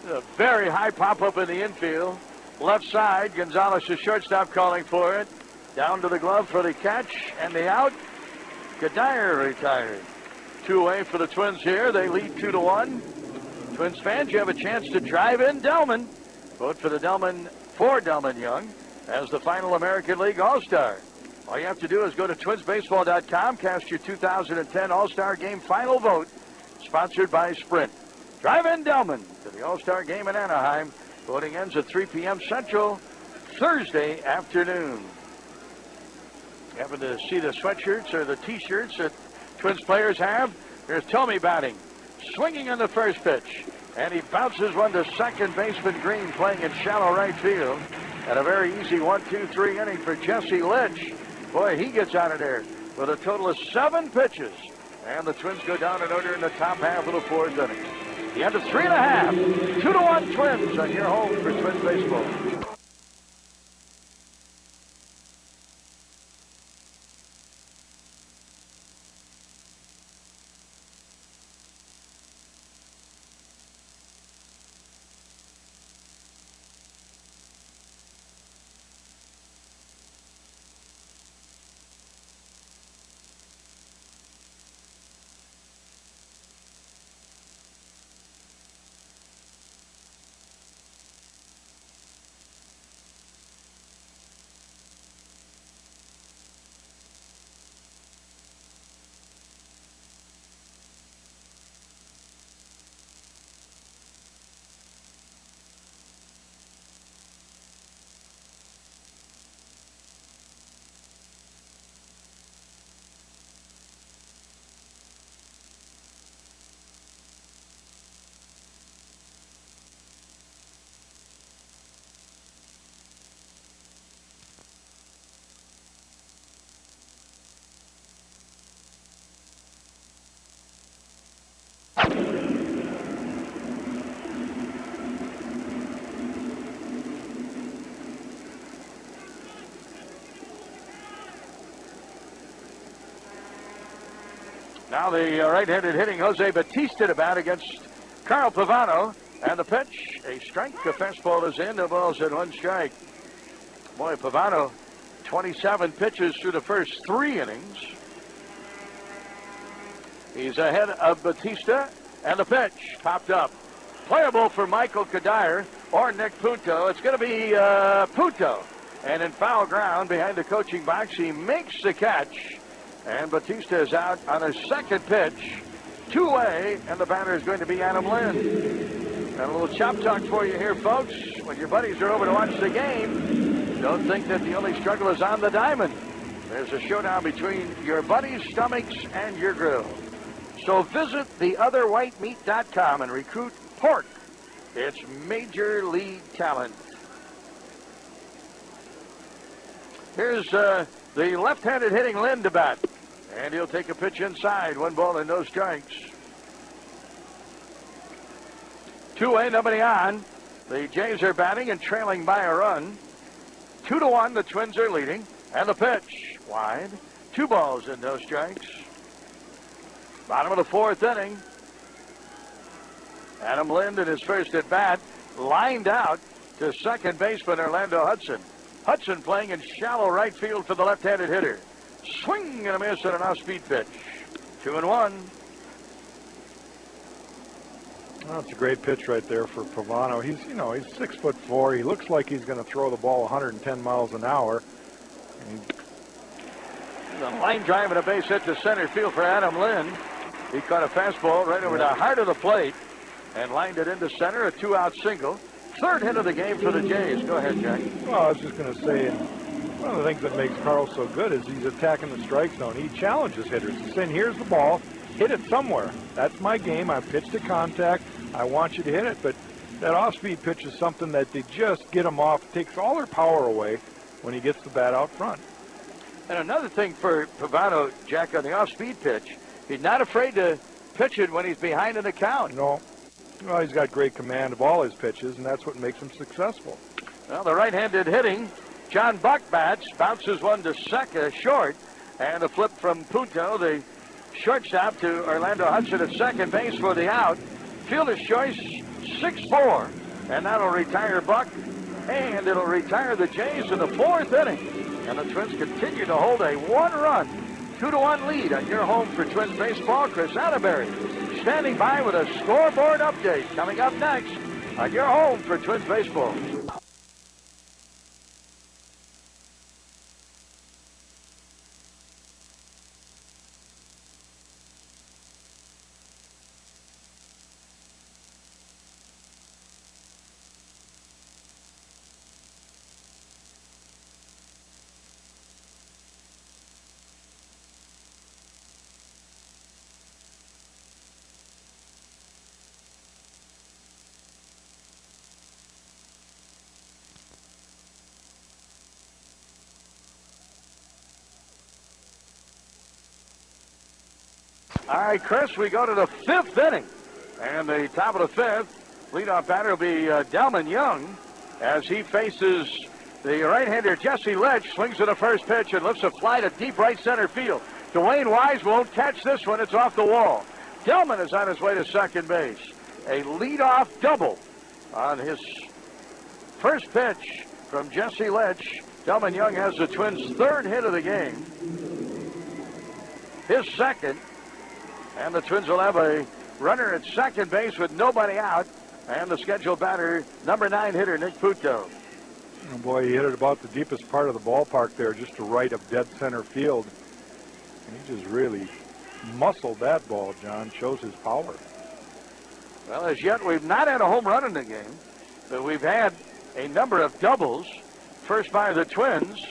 S1: A very high pop-up in the infield. Left side, Gonzalez, the shortstop, calling for it. Down to the glove for the catch and the out. Kadire retired. 2 away for the Twins here. They lead 2-1. Twins fans, you have a chance to drive in Delman. Vote for Delman Young as the final American League All-Star. All you have to do is go to twinsbaseball.com, cast your 2010 All-Star Game final vote, sponsored by Sprint. Drive in Delman to the All-Star Game in Anaheim. Voting ends at 3 p.m. Central, Thursday afternoon. You happen to see the sweatshirts or the T-shirts that Twins players have? Here's Tomey batting, swinging on the first pitch, and he bounces one to second baseman Green, playing in shallow right field. And a very easy 1-2-3 inning for Jesse Litch. Boy, he gets out of there with a total of 7 pitches. And the Twins go down in order in the top half of the 4th inning. The end of 3.5. 2-1 Twins on your home for Twins baseball. Now the right-handed hitting Jose Batista to bat against Carl Pavano. And the pitch, a strike. The fastball is in. No balls and 1 strike. Boy, Pavano, 27 pitches through the first 3 innings. He's ahead of Batista. And the pitch popped up. Playable for Michael Kadire or Nick Punto. It's going to be Punto. And in foul ground behind the coaching box, he makes the catch. And Batista is out on his second pitch. 2 away, and the batter is going to be Adam Lind. Got a little chop talk for you here, folks. When your buddies are over to watch the game, don't think that the only struggle is on the diamond. There's a showdown between your buddies' stomachs and your grill. So visit theotherwhitemeat.com and recruit pork. It's major league talent. Here's the left-handed hitting Lind to bat. And he'll take a pitch inside. 1 ball and no strikes. 2 away, nobody on. The Jays are batting and trailing by a run. 2-1, the Twins are leading. And the pitch, wide. 2 balls and no strikes. Bottom of the 4th inning. Adam Lind in his first at bat lined out to second baseman Orlando Hudson. Hudson playing in shallow right field for the left-handed hitter. Swing and a miss and an off-speed pitch. 2-1.
S2: Well, that's a great pitch right there for Pavano. He's 6'4". He looks like he's going to throw the ball 110 miles an hour.
S1: The line drive and a base hit to center field for Adam Lynn. He caught a fastball right over the heart of the plate and lined it into center, a 2-out single. Third hit of the game for the Jays. Go ahead, Jack.
S2: Well, I was just going to say, one of the things that makes Carl so good is he's attacking the strike zone. He challenges hitters. He's saying, here's the ball, hit it somewhere. That's my game. I pitched to contact. I want you to hit it. But that off-speed pitch is something that they just get him off. It takes all their power away when he gets the bat out front.
S1: And another thing for Pavano, Jack, on the off-speed pitch, he's not afraid to pitch it when he's behind in the count.
S2: No. Well, he's got great command of all his pitches, and that's what makes him successful.
S1: Well, the right-handed hitting, John Buck bats, bounces one to short, and a flip from Punto, the shortstop, to Orlando Hudson at second base for the out. Fielder's choice, 6-4, and that'll retire Buck, and it'll retire the Jays in the fourth inning. And the Twins continue to hold a one-run, 2-1 lead on your home for Twins baseball. Chris Atterbury standing by with a scoreboard update coming up next on your home for Twins baseball. All right, Chris, we go to the fifth inning. And the top of the fifth, leadoff batter will be Delman Young as he faces the right-hander Jesse Litch. Swings to the first pitch and lifts a fly to deep right center field. Dwayne Wise won't catch this one. It's off the wall. Delman is on his way to second base. A leadoff double on his first pitch from Jesse Litch. Delman Young has the Twins' third hit of the game. His second. And the Twins will have a runner at second base with nobody out. And the scheduled batter, number 9 hitter, Nick Punto.
S2: Oh boy, he hit it about the deepest part of the ballpark there, just to right of dead center field. And he just really muscled that ball, John. Shows his power.
S1: Well, as yet, we've not had a home run in the game. But we've had a number of doubles. First by the Twins.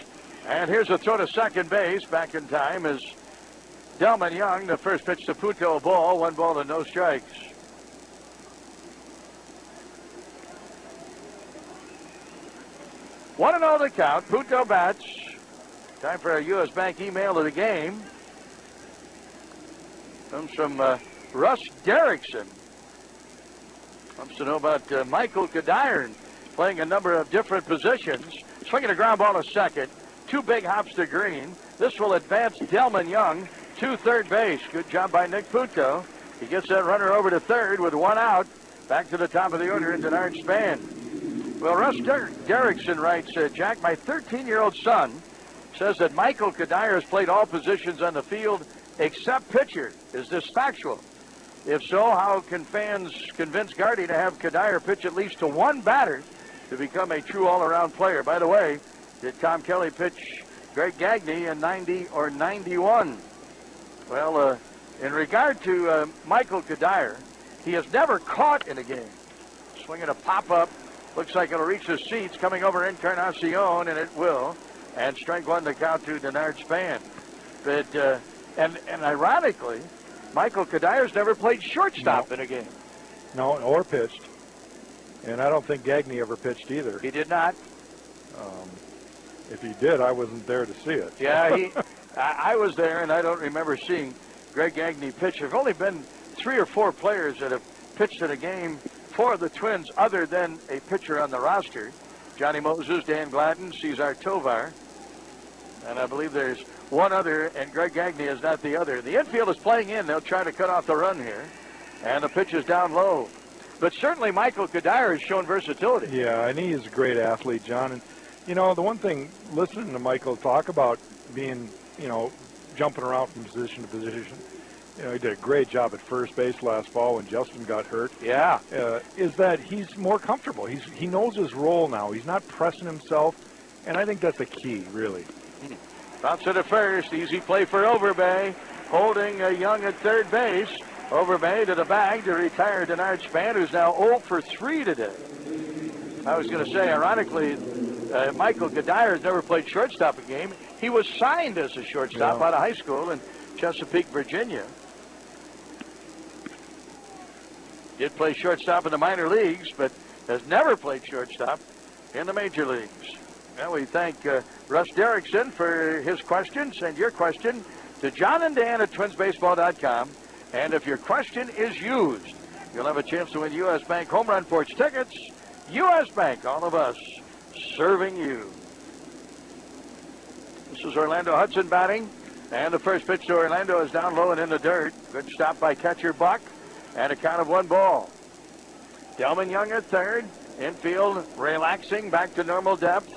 S1: And here's a throw to second base. Back in time is Delman Young. The first pitch to Punto, a ball. 1 ball and no strikes. Want to know the count. Punto bats. Time for a U.S. Bank email of the game. Comes from Russ Derrickson. Wants to know about Michael Kadiron playing a number of different positions. Swinging a ground ball to second. 2 big hops to Green. This will advance Delman Young to third base. Good job by Nick Punto. He gets that runner over to third with 1 out. Back to the top of the order in Denard Span. Well, Russ Derrickson writes, Jack, my 13-year-old son says that Michael Kadiron has played all positions on the field except pitcher. Is this factual? If so, how can fans convince Gardy to have Kadiron pitch at least to 1 batter to become a true all-around player? By the way, did Tom Kelly pitch Greg Gagne in 90 or 91? Well, in regard to Michael Kadiron, he has never caught in a game. Swinging a pop-up. Looks like it'll reach the seats. Coming over Encarnacion, and it will. And strike 1 to count to Denard Span. But, and ironically, Michael Kadiron's never played shortstop in a game.
S2: No, or pitched. And I don't think Gagne ever pitched either.
S1: He did not.
S2: If he did, I wasn't there to see it.
S1: Yeah, I was there, and I don't remember seeing Greg Gagne pitch. There have only been 3 or 4 players that have pitched in a game for the Twins other than a pitcher on the roster. Johnny Moses, Dan Gladden, Cesar Tovar. And I believe there's 1 other, and Greg Gagne is not the other. The infield is playing in. They'll try to cut off the run here. And the pitch is down low. But certainly Michael Kadiron has shown versatility.
S2: Yeah, and he is a great athlete, John. And, you know, the one thing, listening to Michael talk about being jumping around from position to position. He did a great job at first base last fall when Justin got hurt.
S1: Yeah.
S2: Is that he's more comfortable. He knows his role now. He's not pressing himself, and I think that's the key, really.
S1: Bounce it to first. Easy play for Overbay. Holding Young at third base. Overbay to the bag to retire Denard Span, who's now 0 for 3 today. I was going to say, ironically, Michael Gadire has never played shortstop a game. He was signed as a shortstop out of high school in Chesapeake, Virginia. Did play shortstop in the minor leagues, but has never played shortstop in the major leagues. Well, we thank Russ Derrickson for his questions and your question to John and Dan at twinsbaseball.com. And if your question is used, you'll have a chance to win U.S. Bank Home Run Porch tickets. U.S. Bank, all of us serving you. This is Orlando Hudson batting. And the first pitch to Orlando is down low and in the dirt. Good stop by catcher Buck. And a count of 1 ball. Delman Young at third. Infield relaxing back to normal depth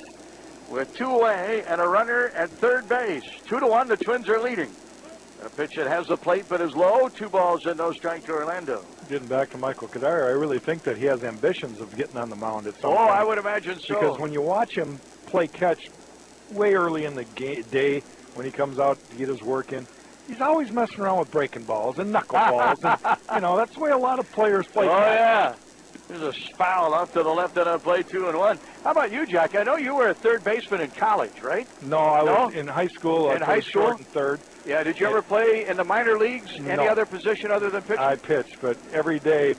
S1: with 2 away and a runner at third base. 2-1, the Twins are leading. A pitch that has the plate but is low. 2 balls and no strike to Orlando.
S2: Getting back to Michael Kadire, I really think that he has ambitions of getting on the mound at some point.
S1: I would imagine so.
S2: Because when you watch him play catch way early in the day when he comes out to get his work in, he's always messing around with breaking balls and knuckleballs. And, that's the way a lot of players play catch.
S1: Yeah. There's a foul off to the left on a play, 2-1. How about you, Jack? I know you were a third baseman in college, right?
S2: No, I was in high school.
S1: In high school?
S2: Short and third.
S1: Yeah, did you ever play in the minor leagues?
S2: No.
S1: Any other position other than pitching?
S2: I pitched, but every day,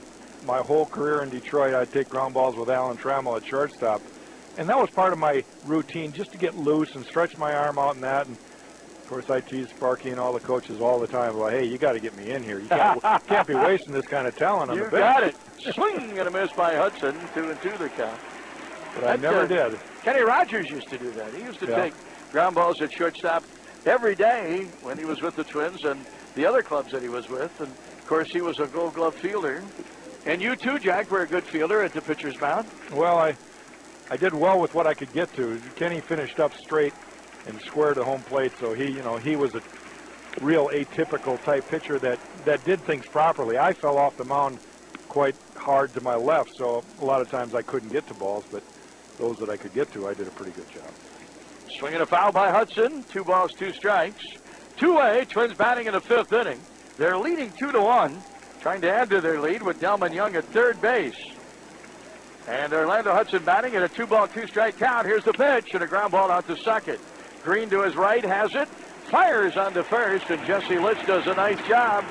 S2: my whole career in Detroit, I'd take ground balls with Alan Trammell at shortstop. And that was part of my routine, just to get loose and stretch my arm out and that. And of course, I tease Sparky and all the coaches all the time. Well, hey, you got to get me in here. You can't be wasting this kind of talent on the bench.
S1: You got it. Swing and a miss by Hudson. 2-2 the count.
S2: But I never did.
S1: Kenny Rogers used to do that. He used to take ground balls at shortstop every day when he was with the Twins and the other clubs that he was with. And, of course, he was a Gold Glove fielder. And you, too, Jack, were a good fielder at the pitcher's mound.
S2: Well, I did well with what I could get to. Kenny finished up straight and square to home plate, so he was a real atypical type pitcher that did things properly. I fell off the mound quite hard to my left, so a lot of times I couldn't get to balls, but those that I could get to, I did a pretty good job.
S1: Swinging a foul by Hudson. 2 balls, 2 strikes. 2-away, Twins batting in the 5th inning. They're leading 2-1, trying to add to their lead with Delman Young at third base. And Orlando Hudson batting at a 2-ball, 2-strike count. Here's the pitch and a ground ball out to second. Green to his right has it. Fires on to first, and Jesse Litz does a nice job.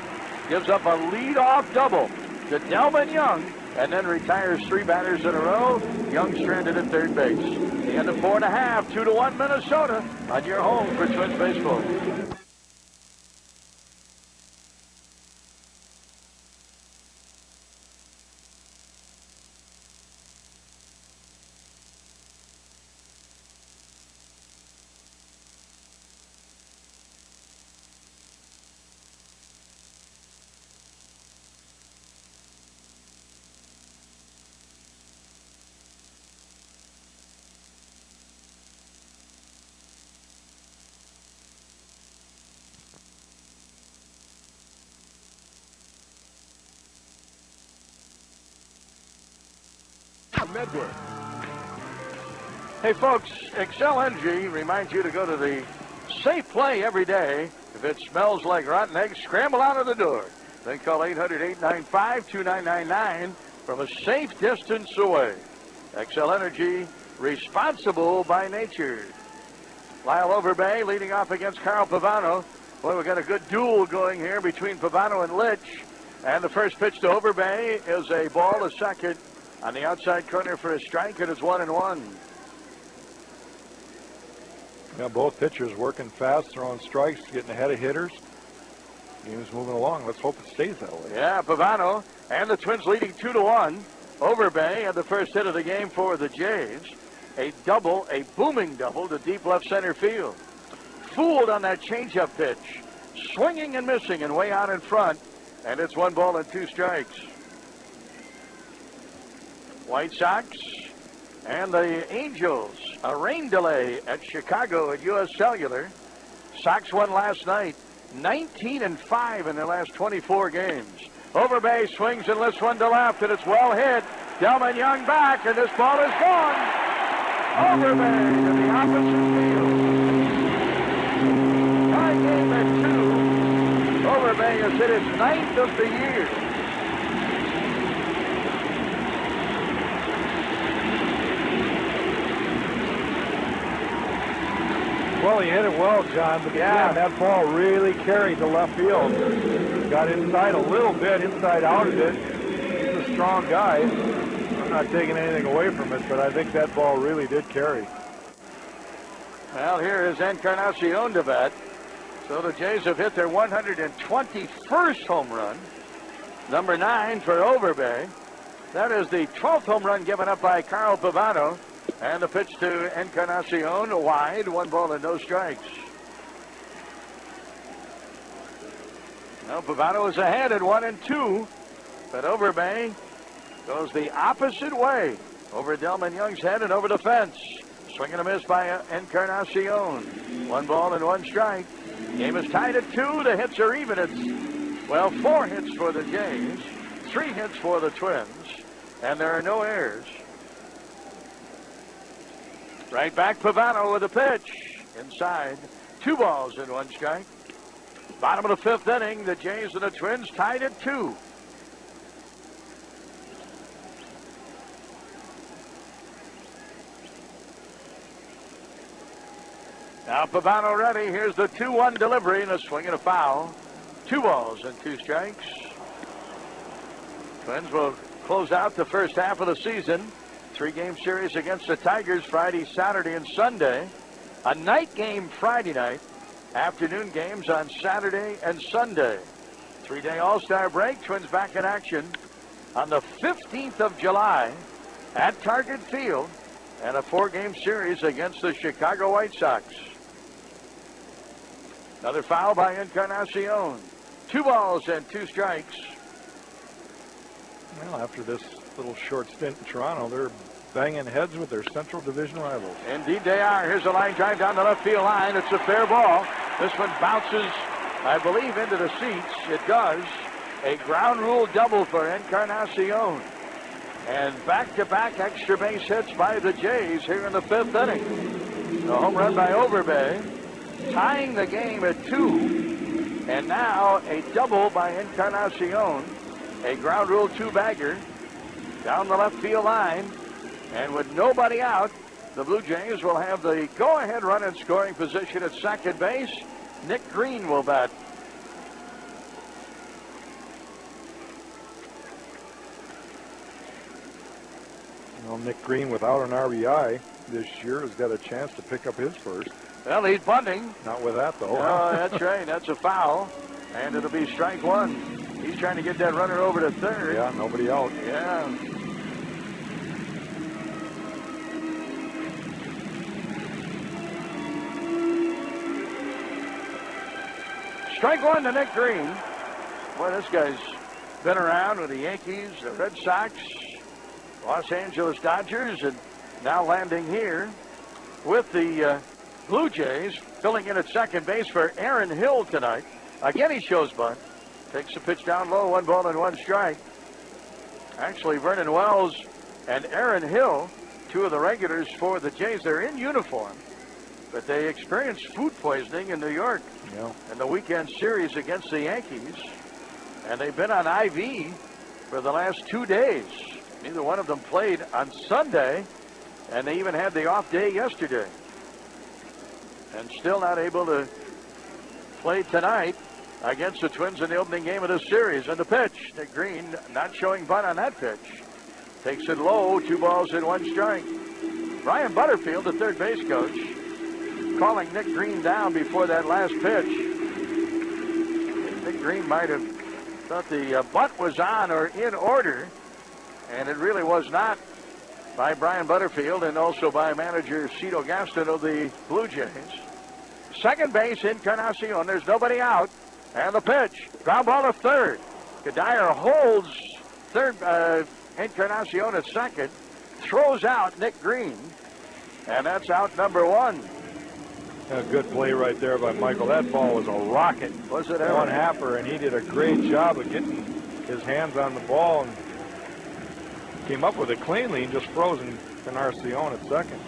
S1: Gives up a lead-off double to Delman Young, and then retires 3 batters in a row. Young stranded at third base. The end of 4.5, 2-1 Minnesota on your home for Twins baseball.
S3: Medworth.
S1: Hey, folks, Excel Energy reminds you to go to the safe play every day. If it smells like rotten eggs, scramble out of the door. Then call 800-895-2999 from a safe distance away. Excel Energy, responsible by nature. Lyle Overbay leading off against Carl Pavano. Boy, we've got a good duel going here between Pavano and Litch. And the first pitch to Overbay is a ball to second on the outside corner for a strike, and it's 1-1.
S2: Yeah, both pitchers working fast, throwing strikes, getting ahead of hitters. Game's moving along. Let's hope it stays that way.
S1: Yeah, Pavano and the Twins leading 2-1. Overbay had the first hit of the game for the Jays. A double, a booming double to deep left center field. Fooled on that changeup pitch. Swinging and missing and way out in front. And it's 1 ball and 2 strikes. White Sox and the Angels. A rain delay at Chicago at U.S. Cellular. Sox won last night, 19-5 in their last 24 games. Overbay swings and lifts one to left, and it's well hit. Delman Young back, and this ball is gone. Overbay to the opposite field. Tie game at 2. Overbay has hit his 9th of the year.
S2: Well, he hit it well, John, but again, that ball really carried to left field. Got inside a little bit, inside out of it. He's a strong guy. I'm not taking anything away from it, but I think that ball really did carry.
S1: Well, here is Encarnacion to bat. So the Jays have hit their 121st home run. Number 9 for Overbay. That is the 12th home run given up by Carl Pavano. And the pitch to Encarnacion, wide, 1 ball and no strikes. Now Pavano is ahead at 1-2, but Overbay goes the opposite way, over Delman Young's head and over the fence. Swing and a miss by Encarnacion. 1 ball and 1 strike. Game is tied at 2. The hits are even. It's, well, 4 hits for the Jays, 3 hits for the Twins, and there are no errors. Right back Pavano with a pitch. Inside. 2 balls and 1 strike. Bottom of the 5th inning. The Jays and the Twins tied at 2. Now Pavano ready. Here's the 2-1 delivery and a swing and a foul. 2 balls and 2 strikes. Twins will close out the first half of the season. 3-game series against the Tigers Friday, Saturday, and Sunday. A night game Friday night. Afternoon games on Saturday and Sunday. 3-day All-Star break. Twins back in action on the 15th of July at Target Field. And a 4-game series against the Chicago White Sox. Another foul by Encarnacion. 2 balls and 2 strikes.
S2: Well, after this little short stint in Toronto, they're banging heads with their Central Division rivals.
S1: Indeed they are. Here's a line drive down the left field line. It's a fair ball. This one bounces, I believe, into the seats. It does. A ground rule double for Encarnacion. And back-to-back extra base hits by the Jays here in the 5th inning. The home run by Overbay, tying the game at 2. And now a double by Encarnacion. A ground rule 2-bagger down the left field line. And with nobody out, the Blue Jays will have the go-ahead run in scoring position at second base. Nick Green will bat.
S2: Well, Nick Green, without an RBI this year, has got a chance to pick up his first.
S1: Well, he's bunting.
S2: Not with that, though.
S1: Oh, that's right. That's a foul. And it'll be strike 1. He's trying to get that runner over to third.
S2: Yeah, nobody out.
S1: Yeah. Strike 1 to Nick Green. Boy, this guy's been around with the Yankees, the Red Sox, Los Angeles Dodgers, and now landing here with the Blue Jays, filling in at second base for Aaron Hill tonight. Again, he shows bunt. Takes the pitch down low, 1 ball and 1 strike. Actually, Vernon Wells and Aaron Hill, 2 of the regulars for the Jays, they're in uniform, but they experienced food poisoning in New York in the weekend series against the Yankees, and they've been on IV for the last 2 days. Neither one of them played on Sunday, and they even had the off day yesterday, and still not able to play tonight against the Twins in the opening game of this series. And the pitch, Nick Green not showing bunt on that pitch. Takes it low, 2 balls and 1 strike. Brian Butterfield, the third base coach, calling Nick Green down before that last pitch. Nick Green might have thought the bunt was on or in order, and it really was not, by Brian Butterfield and also by manager Cito Gaston of the Blue Jays. Second base, Encarnacion. There's nobody out. And the pitch. Ground ball to third. Kadire holds third, Encarnacion at second. Throws out Nick Green. And that's out number 1.
S2: A good play right there by Michael. That ball was a rocket.
S1: Was it ever?
S2: One-happer, and he did a great job of getting his hands on the ball and came up with it cleanly and just froze Encarnacion at second.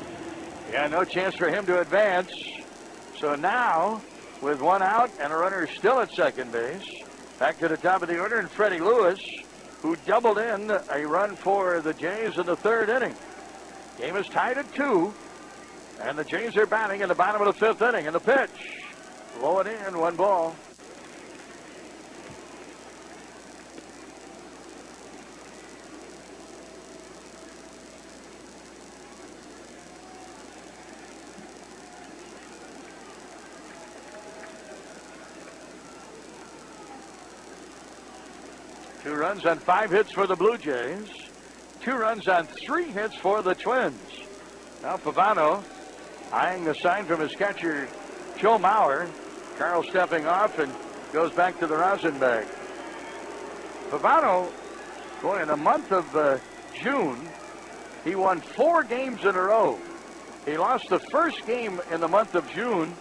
S1: Yeah, no chance for him to advance. So now, with one out and a runner still at second base, back to the top of the order, and Freddie Lewis, who doubled in a run for the Jays in the third inning. Game is tied at 2, and the Jays are batting in the bottom of the fifth inning. And the pitch, low and in, 1 ball. Two runs on 5 hits for the Blue Jays. 2 runs on 3 hits for the Twins. Now Pavano eyeing the sign from his catcher, Joe Mauer. Carl stepping off and goes back to the rosin bag. Pavano, boy, in the month of June, he won 4 games in a row. He lost the first game in the month of June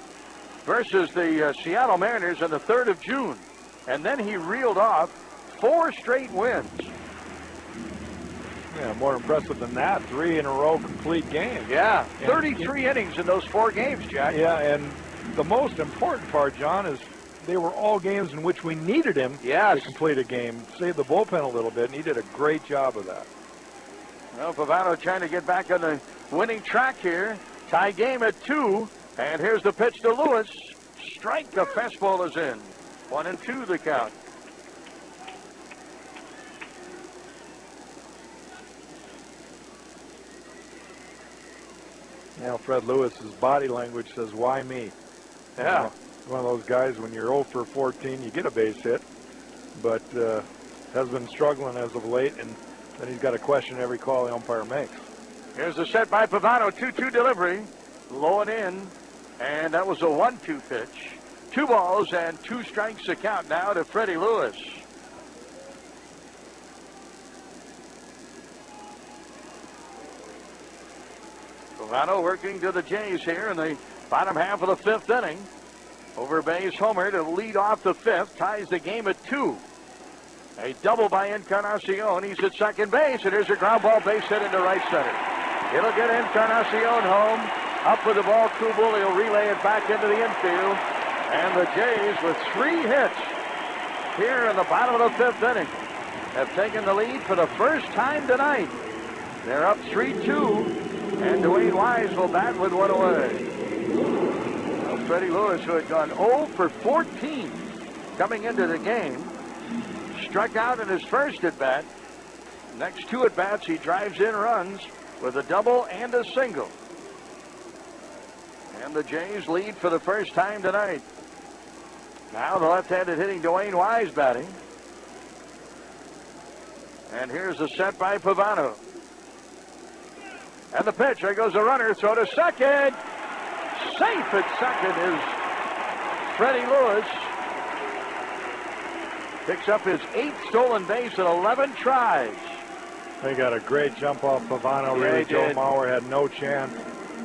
S1: versus the Seattle Mariners on the 3rd of June. And then he reeled off 4 straight wins.
S2: Yeah, more impressive than that. 3 in a row complete games.
S1: Yeah, 33 innings in those 4 games, Jack.
S2: Yeah, and the most important part, John, is they were all games in which we needed him to complete a game. Save the bullpen a little bit, and he did a great job of that.
S1: Well, Pavano trying to get back on the winning track here. Tie game at 2, and here's the pitch to Lewis. Strike, the fastball is in. 1-2 the count.
S2: Now, Fred Lewis's body language says, why me?
S1: Yeah.
S2: One of those guys, when you're 0 for 14, you get a base hit, but has been struggling as of late, and then he's got to question every call the umpire makes.
S1: Here's the set by Pavano, 2-2 delivery, low and in, and that was a 1-2 pitch. 2 balls and 2 strikes to count now to Freddie Lewis. Pavano working to the Jays here in the bottom half of the 5th inning. Overbay's homer to lead off the 5th, ties the game at 2. A double by Encarnacion. He's at second base, and here's a ground ball base hit into right center. It'll get Encarnacion home. Up with the ball, Kubel. He'll relay it back into the infield. And the Jays, with 3 hits here in the bottom of the 5th inning, have taken the lead for the first time tonight. They're up 3-2. And Dwayne Wise will bat with 1 away. Well, Freddie Lewis, who had gone 0 for 14 coming into the game, struck out in his first at-bat. Next 2 at-bats, he drives in runs with a double and a single. And the Jays lead for the first time tonight. Now the left-handed hitting Dwayne Wise batting. And here's the set by Pavano. And the pitch, there goes a runner, throw to second. Safe at second is Freddie Lewis. Picks up his 8th stolen base at 11 tries.
S2: They got a great jump off Pavano.
S1: Yeah,
S2: really, Joe Mauer had no chance.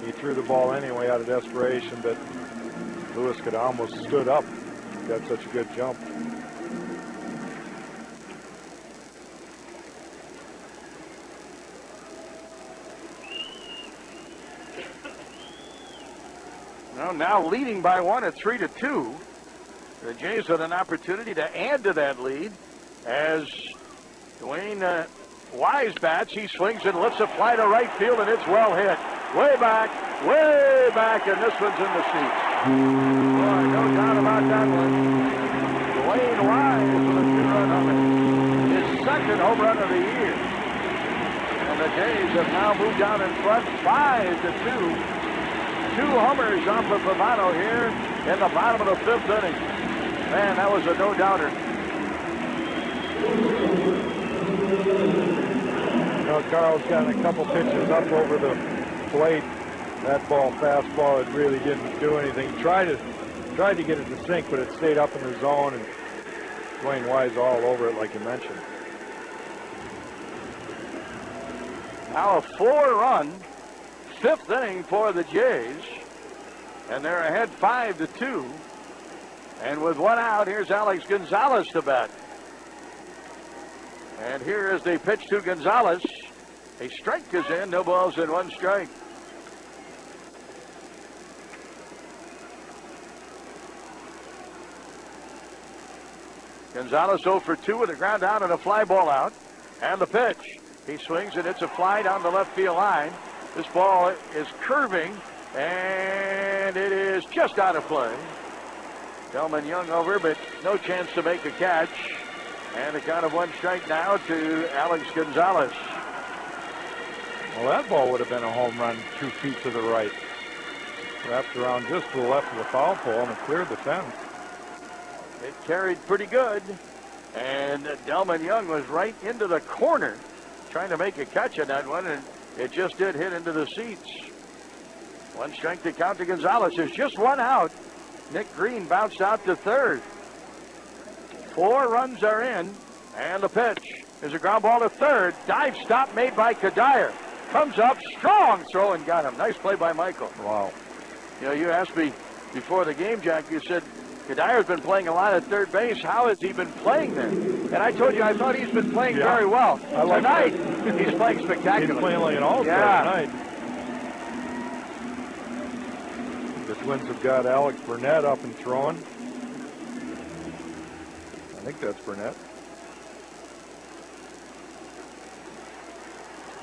S2: He threw the ball anyway out of desperation, but Lewis could have almost stood up. Got such a good jump.
S1: Well, now leading by 1 at 3-2. The Jays had an opportunity to add to that lead as Dwayne Wise bats. He swings and lifts a fly to right field, and it's well hit. Way back, and this one's in the seats. Boy, no doubt about that one. Dwayne Wise with a 2-run homer. His 2nd home run of the year. And the Jays have now moved down in front 5-2. 2 homers off of Pavano here in the bottom of the 5th inning. Man, that was a no-doubter.
S2: You know, Carl's got a couple pitches up over the plate. That ball, fastball, it really didn't do anything. Tried to get it to sink, but it stayed up in the zone, and Dwayne Wise all over it, like you mentioned.
S1: Now a 4-run 5th inning for the Jays. And they're ahead 5-2. And with one out, here's Alex Gonzalez to bat. And here is the pitch to Gonzalez. A strike is in, no balls and one strike. Gonzalez 0 for 2 with a ground out and a fly ball out. And the pitch. He swings and it's a fly down the left field line. This ball is curving and it is just out of play. Delman Young over, but no chance to make a catch. And a count of one strike now to Alex Gonzalez.
S2: Well, that ball would have been a home run 2 feet to the right. Wrapped around just to the left of the foul pole and it cleared the fence.
S1: It carried pretty good. And Delman Young was right into the corner trying to make a catch on that one, and it just did hit into the seats. One strike to count to Gonzalez. There's just one out. Nick Green bounced out to third. 4 runs are in, and the pitch is a ground ball to third. Dive stop made by Kadire. Comes up, strong throw and got him. Nice play by Michael.
S2: Wow.
S1: You know, you asked me before the game, Jack, you said, Kadire's been playing a lot at third base. How has he been playing there? And I told you I thought he's been playing very well. Tonight, he's playing spectacular.
S2: He's playing like an all-star tonight. The Twins have got Alex Burnett up and throwing. I think that's Burnett.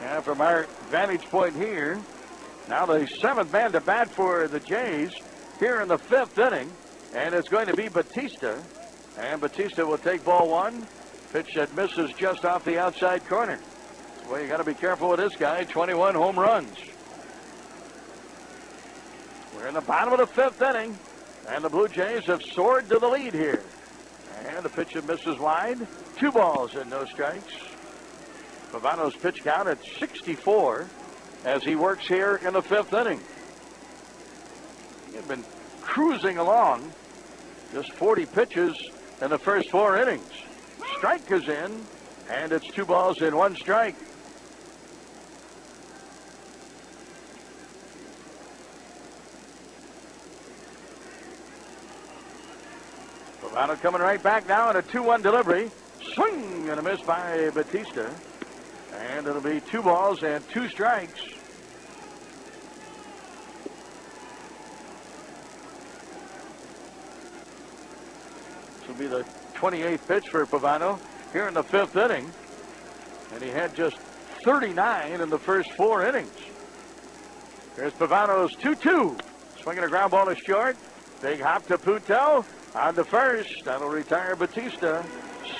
S1: And from our vantage point here, now the 7th man to bat for the Jays here in the 5th inning. And it's going to be Batista. And Batista will take ball 1. Pitch that misses just off the outside corner. Well, you got to be careful with this guy. 21 home runs. We're in the bottom of the 5th inning. And the Blue Jays have soared to the lead here. And the pitch that misses wide. 2 balls and no strikes. Pavano's pitch count at 64 as he works here in the 5th inning. He had been cruising along. Just 40 pitches in the first 4 innings. Strike is in, and it's 2 balls and 1 strike. Pavano coming right back now in a 2-1 delivery. Swing and a miss by Batista. And it'll be 2 balls and 2 strikes. This will be the 28th pitch for Pavano here in the 5th inning. And he had just 39 in the first 4 innings. Here's Pavano's 2-2. Swinging a ground ball to short. Big hop to Putel on the first. That'll retire Batista.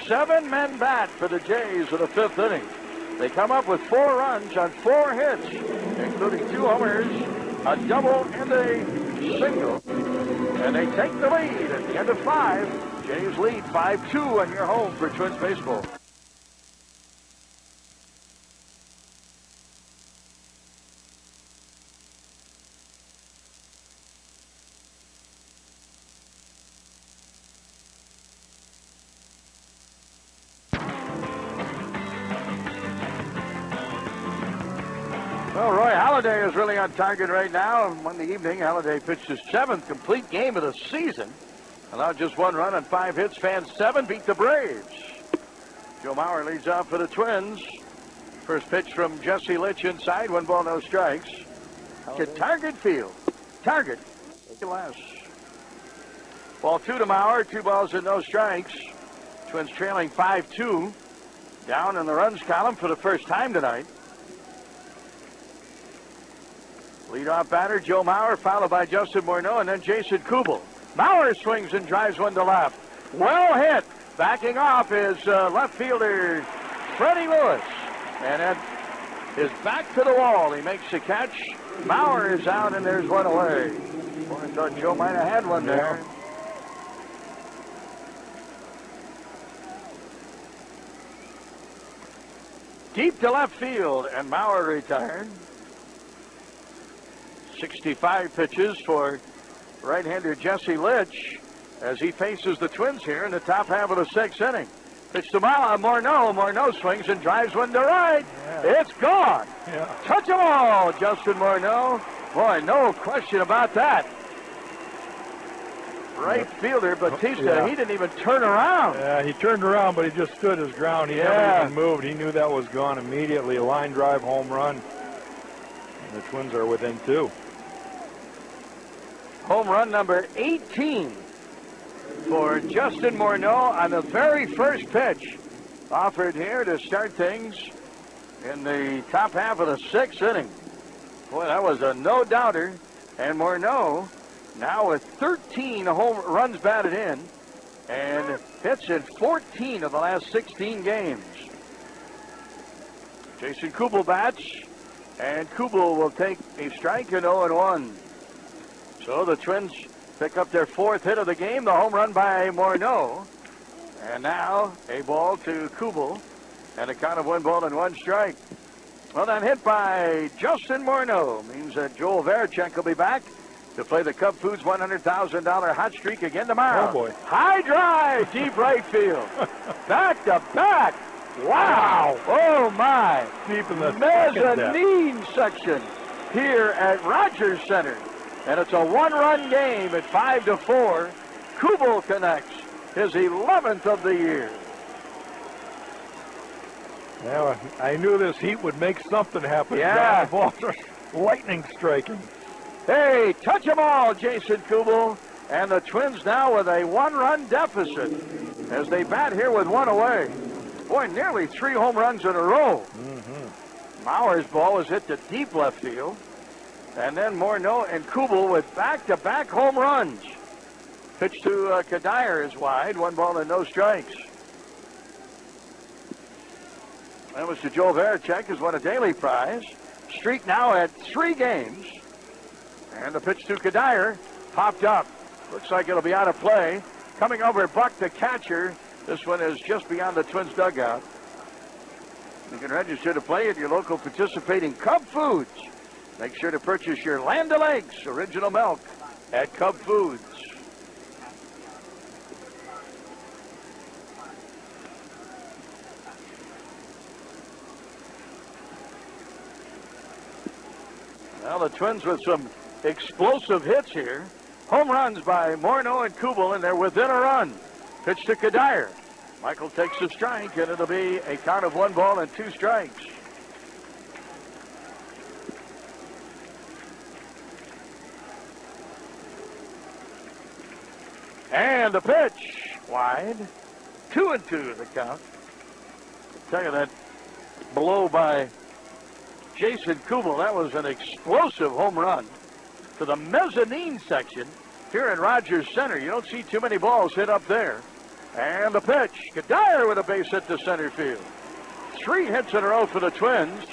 S1: 7 men bat for the Jays in the 5th inning. They come up with 4 runs on 4 hits, including 2 homers, a double, and a single. And they take the lead at the end of 5. Jays lead 5-2 on your home for Twins baseball. Well, Roy Halladay is really on target right now. Monday evening, Halladay pitched his 7th complete game of the season. Allowed just 1 run on 5 hits. Fans 7 beat the Braves. Joe Mauer leads off for the Twins. First pitch from Jesse Litch inside. 1 ball, no strikes. To Target Field. Target. Last. Ball 2 to Mauer. 2 balls and no strikes. Twins trailing 5-2. Down in the runs column for the first time tonight. Leadoff batter, Joe Mauer, followed by Justin Morneau, and then Jason Kubel. Mauer swings and drives 1 to left. Well hit. Backing off is left fielder Freddie Lewis. And then is back to the wall. He makes the catch. Mauer is out, and there's 1 away. Boy, I thought Joe might have had one there. Deep to left field, and Mauer retired. 65 pitches for right-hander Jesse Litch as he faces the Twins here in the top half of the 6th inning. Pitch to Morneau. Morneau swings and drives 1 to right. Yeah. It's gone. Yeah. Touch 'em all, Justin Morneau. Boy, no question about that. right fielder, Batista,
S2: Yeah.
S1: he didn't even turn around.
S2: Yeah, he turned around, but he just stood his ground. He never even moved. He knew that was gone immediately. Line drive, home run. And the Twins are within 2.
S1: Home run number 18 for Justin Morneau on the very first pitch offered here to start things in the top half of the 6th inning. Boy, that was a no-doubter. And Morneau now with 13 home runs batted in and hits in 14 of the last 16 games. Jason Kubel bats, and Kubel will take a strike and 0-1. So the Twins pick up their 4th hit of the game, the home run by Morneau. And now a ball to Kubel and a count of 1-1 strike. Well, that hit by Justin Morneau means that Joel Varechek will be back to play the Cub Foods $100,000 hot streak again tomorrow.
S2: Oh, boy.
S1: High drive, deep right field. Back to back. Wow. Oh, my.
S2: Deep in the
S1: mezzanine section here at Rogers Center. And it's a 1-run game at 5-4. Kubel connects his 11th of the year.
S2: Yeah, I knew this heat would make something happen.
S1: Yeah.
S2: The ball just lightning striking.
S1: Hey, touch 'em all, Jason Kubel. And the Twins now with a 1-run deficit as they bat here with 1 away. Boy, nearly 3 home runs in a row. Mauer's ball was hit to deep left field. And then Morneau and Kubel with back-to-back home runs. Pitch to Kadire is wide. 1 ball and no strikes. That was to Joel Varechek, who's won a daily prize. Streak now at 3 games. And the pitch to Kadire popped up. Looks like it'll be out of play. Coming over Buck, the catcher. This one is just beyond the Twins dugout. You can register to play at your local participating Cub Foods. Make sure to purchase your Land O'Lakes original milk at Cub Foods. Well, the Twins with some explosive hits here. Home runs by Morneau and Kubel, and they're within a run. Pitch to Kadire. Michael takes a strike, and it'll be a count of 1 ball and 2 strikes. And the pitch, wide. 2-2 the count. Tell you that blow by Jason Kubel, that was an explosive home run to the mezzanine section here at Rogers Center. You don't see too many balls hit up there. And the pitch, Kadire with a base hit to center field. 3 hits in a row for the Twins.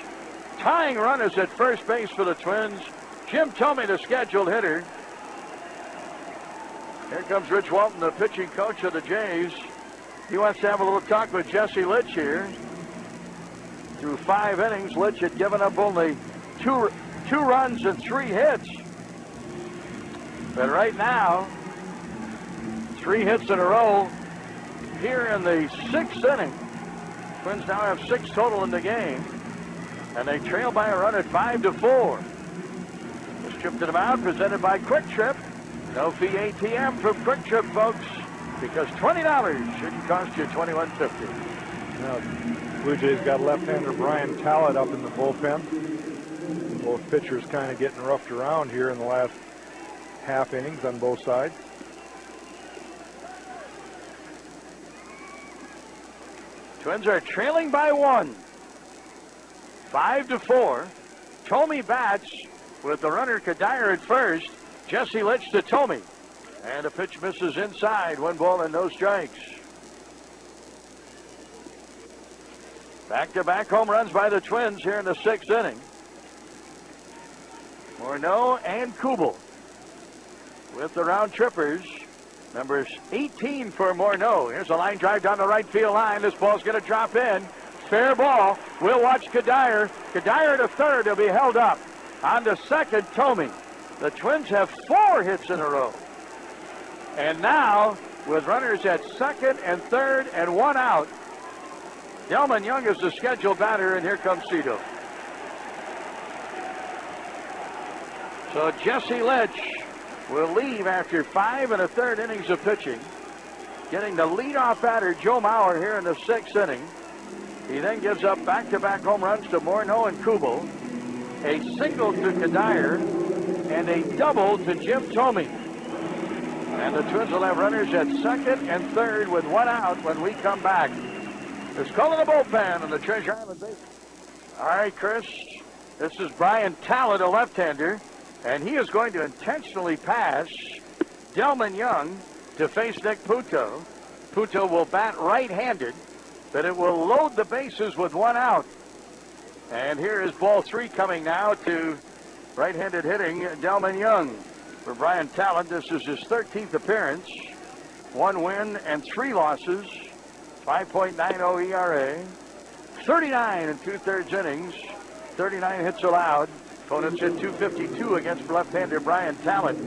S1: Tying runners at first base for the Twins. Jim Thome, the scheduled hitter. Here comes Rich Walton, the pitching coach of the Jays. He wants to have a little talk with Jesse Litch here. Through 5 innings, Litch had given up only two runs and 3 hits. But right now, 3 hits in a row here in the 6th inning. Twins now have 6 total in the game. And they trail by a run at 5-4. This trip to the mound presented by Quick Trip. No fee ATM from Quick Trip, folks, because $20 shouldn't cost you $21.50.
S2: Now, Blue Jays got left-hander Brian Talbot up in the bullpen. Both pitchers kind of getting roughed around here in the last half innings on both sides.
S1: Twins are trailing by 1. 5-4. Thome bats with the runner Kadire at first. Jesse Litch to Thome. And a pitch misses inside. 1 ball and no strikes. Back-to-back home runs by the Twins here in the 6th inning. Morneau and Kubel with the round trippers. Numbers 18 for Morneau. Here's a line drive down the right field line. This ball's going to drop in. Fair ball. We'll watch Kadire. Kadire to third. He'll be held up. On to second, Thome. The Twins have 4 hits in a row. And now, with runners at second and third and 1 out, Delman Young is the scheduled batter, and here comes Cito. So Jesse Litch will leave after 5 1/3 innings of pitching, getting the leadoff batter Joe Mauer here in the 6th inning. He then gives up back-to-back home runs to Morneau and Kubel, a single to Kadire, and a double to Jim Thome. And the Twins will have runners at 2nd and 3rd with 1 out when we come back. It's calling the bullpen on the Treasure Island base. All right, Chris, this is Brian Talent, a left-hander, and he is going to intentionally pass Delman Young to face Nick Puto. Puto will bat right-handed, but it will load the bases with 1 out. And here is ball 3 coming now to right-handed hitting Delman Young. For Brian Talent, this is his 13th appearance. 1 win and 3 losses. 5.90 ERA. 39 2/3 innings. 39 hits allowed. Opponents hit .252 against left-hander Brian Talent.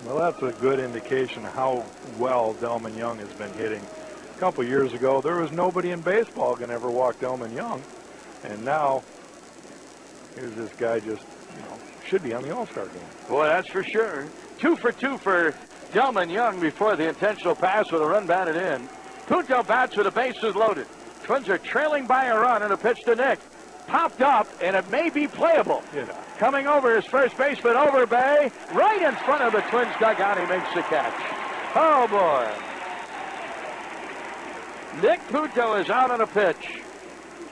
S2: Well, that's a good indication of how well Delman Young has been hitting. A couple years ago, there was nobody in baseball can ever walk Delman Young, and now here's this guy just, should be on the All-Star game.
S1: Boy, that's for sure. 2 for 2 for Delman Young before the intentional pass with a run batted in. Puto bats with the bases loaded. Twins are trailing by a run and a pitch to Nick. Popped up, and it may be playable. Coming over his first baseman, Overbay, right in front of the Twins dugout. He makes the catch. Oh, boy. Nick Puto is out on a pitch.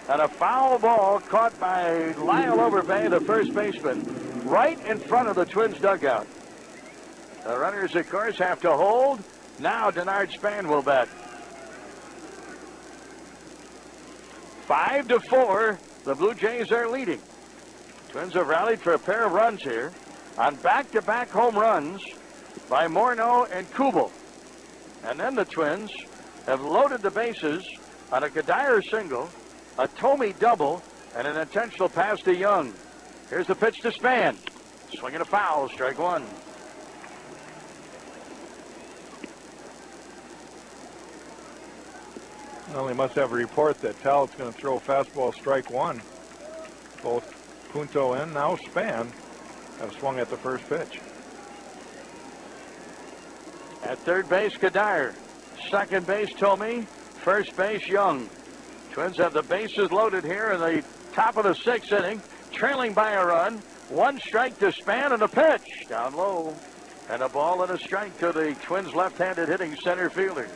S1: And a foul ball caught by Lyle Overbay, the first baseman, right in front of the Twins dugout. The runners, of course, have to hold. Now Denard Span will bat. 5-4, the Blue Jays are leading. Twins have rallied for a pair of runs here on back-to-back home runs by Morneau and Kubel. And then the Twins have loaded the bases on a Kadire single, a Thome double, and an intentional pass to Young. Here's the pitch to Span. Swinging a foul, strike 1.
S2: Well, he must have a report that Talent's going to throw fastball strike 1. Both Punto and now Span have swung at the first pitch.
S1: At third base, Kadire. Second base, Thome. First base, Young. Twins have the bases loaded here in the top of the 6th inning, trailing by a run. 1 strike to Span and a pitch down low. And a ball and a strike to the Twins left-handed hitting center fielder.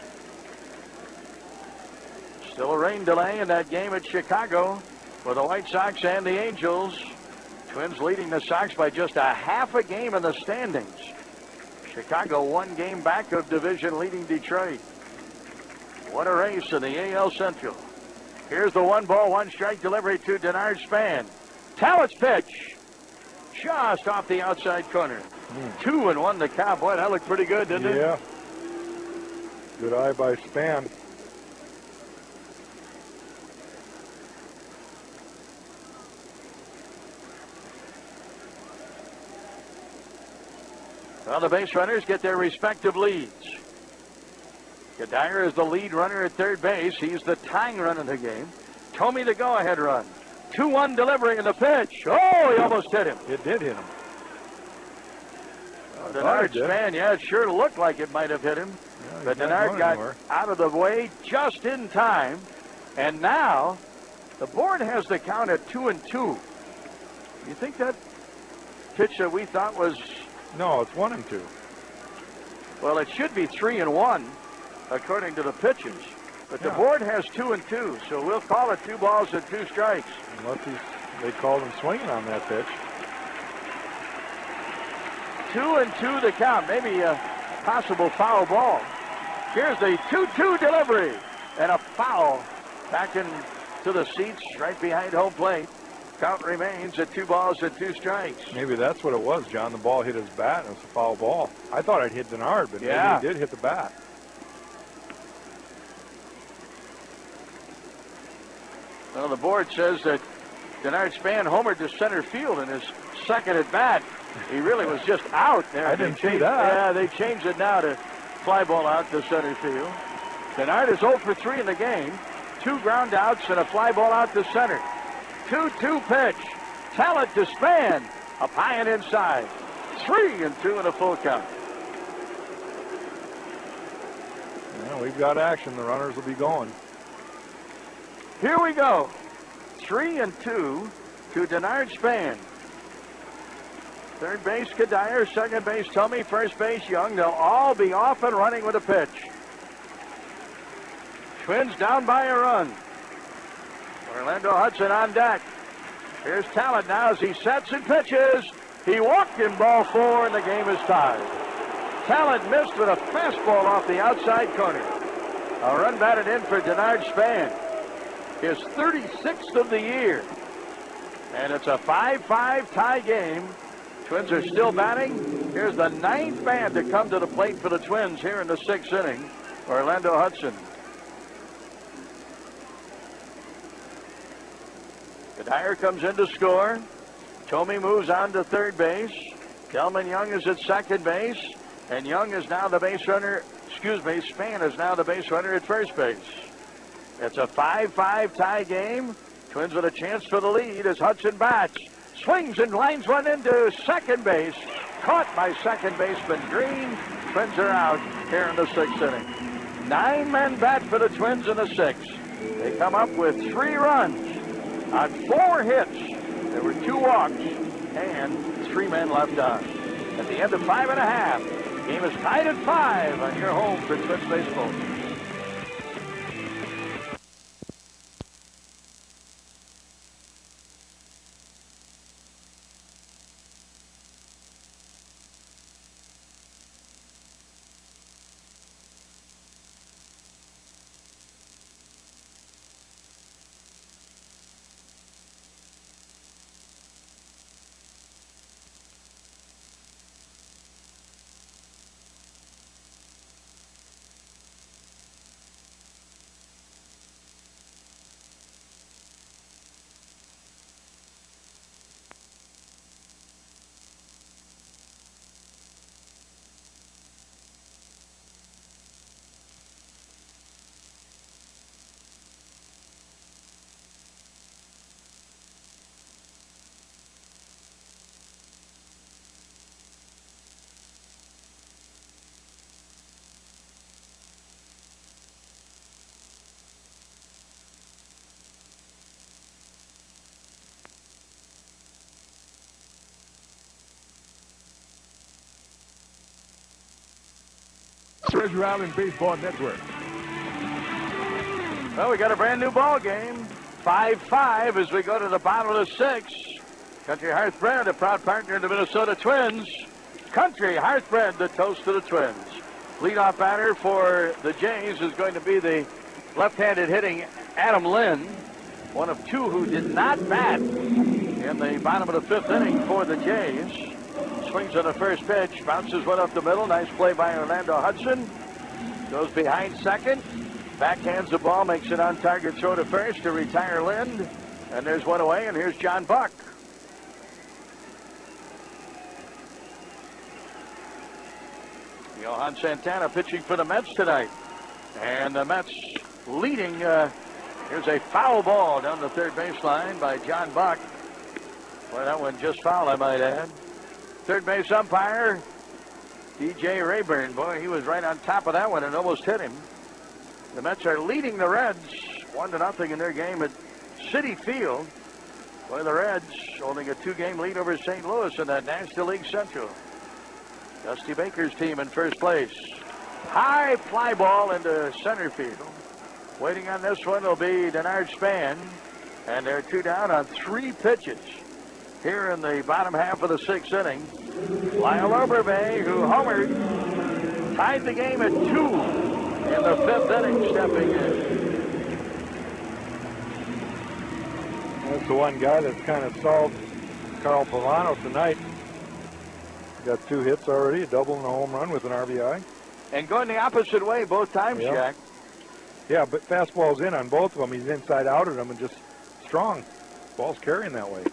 S1: Still a rain delay in that game at Chicago for the White Sox and the Angels. Twins leading the Sox by just a half a game in the standings. Chicago 1 game back of division leading Detroit. What a race in the AL Central. Here's the 1-ball, 1-strike delivery to Denard Span. Talent's pitch. Just off the outside corner. 2-1 the count. Boy, that looked pretty good, didn't it?
S2: Yeah. Good eye by Span.
S1: Well, the base runners get their respective leads. Kadire is the lead runner at third base. He's the tying run in the game. Thome the go-ahead run. 2-1 delivery in the pitch. Oh, he almost hit him.
S2: It did hit him.
S1: Denard Span, yeah, it sure looked like it might have hit him. Yeah, but Denard got out of the way just in time. And now the board has the count at 2-2. You think that pitch that we thought was...
S2: No, it's 1-2.
S1: Well, it should be 3-1 according to the pitches. But the board has 2-2, so we'll call it 2 balls and 2 strikes.
S2: Unless they called him swinging on that pitch.
S1: 2-2 the count. Maybe a possible foul ball. Here's the 2-2 delivery. And a foul back into the seats right behind home plate. Count remains at 2 balls and 2 strikes.
S2: Maybe that's what it was, John. The ball hit his bat and it's a foul ball. I thought I'd hit Denard, but maybe he did hit the bat.
S1: Well, the board says that Denard Span homered to center field in his second at bat. He really was just out there.
S2: I didn't see that.
S1: Yeah, they changed it now to fly ball out to center field. Denard is 0 for 3 in the game. 2 ground outs and a fly ball out to center. 2-2 pitch. Talent to Span. Up high and inside. 3-2 and a full count.
S2: Yeah, we've got action. The runners will be going.
S1: Here we go. 3-2 to Denard Span. Third base, Kadire. Second base, Tomey. First base, Young. They'll all be off and running with a pitch. Twins down by a run. Orlando Hudson on deck. Here's Talent now as he sets and pitches. He walked in ball 4, and the game is tied. Talent missed with a fastball off the outside corner. A run batted in for Denard Span. His 36th of the year. And it's a 5-5 tie game. Twins are still batting. Here's the 9th man to come to the plate for the Twins here in the 6th inning. Orlando Hudson. Kadire comes in to score. Tomey moves on to third base. Delman Young is at second base. And Young is now the base runner. Span is now the base runner at first base. It's a 5-5 tie game. Twins with a chance for the lead as Hudson bats. Swings and lines one into second base. Caught by second baseman Green. Twins are out here in the 6th inning. 9 men bat for the Twins in the 6th. They come up with 3 runs on 4 hits. There were 2 walks and 3 men left on. At the end of 5.5, game is tied at 5 on your home for Twins baseball.
S3: Treasure Island Baseball Network.
S1: Well, we got a brand new ball game. 5-5 as we go to the bottom of the 6th. Country Hearthbred, a proud partner of the Minnesota Twins. Country Hearthbred, the toast to the Twins. Leadoff batter for the Jays is going to be the left-handed hitting Adam Lynn, one of 2 who did not bat in the bottom of the 5th inning for the Jays. Swings on the first pitch, bounces one up the middle. Nice play by Orlando Hudson. Goes behind second. Backhands the ball, makes an on-target throw to first to retire Lind. And there's one away, and here's John Buck. Johan Santana pitching for the Mets tonight. And the Mets leading. Here's a foul ball down the third baseline by John Buck. Boy, that one just foul, I might add. Third base umpire, DJ Rayburn. Boy, he was right on top of that one and almost hit him. The Mets are leading the Reds 1-0 in their game at Citi Field. Boy, the Reds holding a 2-game lead over St. Louis in that National League Central. Dusty Baker's team in first place. High fly ball into center field. Waiting on this one will be Denard Span. And they're 2 down on 3 pitches here in the bottom half of the 6th inning. Lyle Oberbay, who homered, tied the game at 2 in the 5th inning, stepping in.
S2: That's the one guy that's kind of solved Carl Pavano tonight. Got 2 hits already, a double and a home run with an RBI.
S1: And going the opposite way both times,
S2: Yep.
S1: Jack.
S2: Yeah, but fastball's in on both of them. He's inside out at them and just strong. Ball's carrying that way.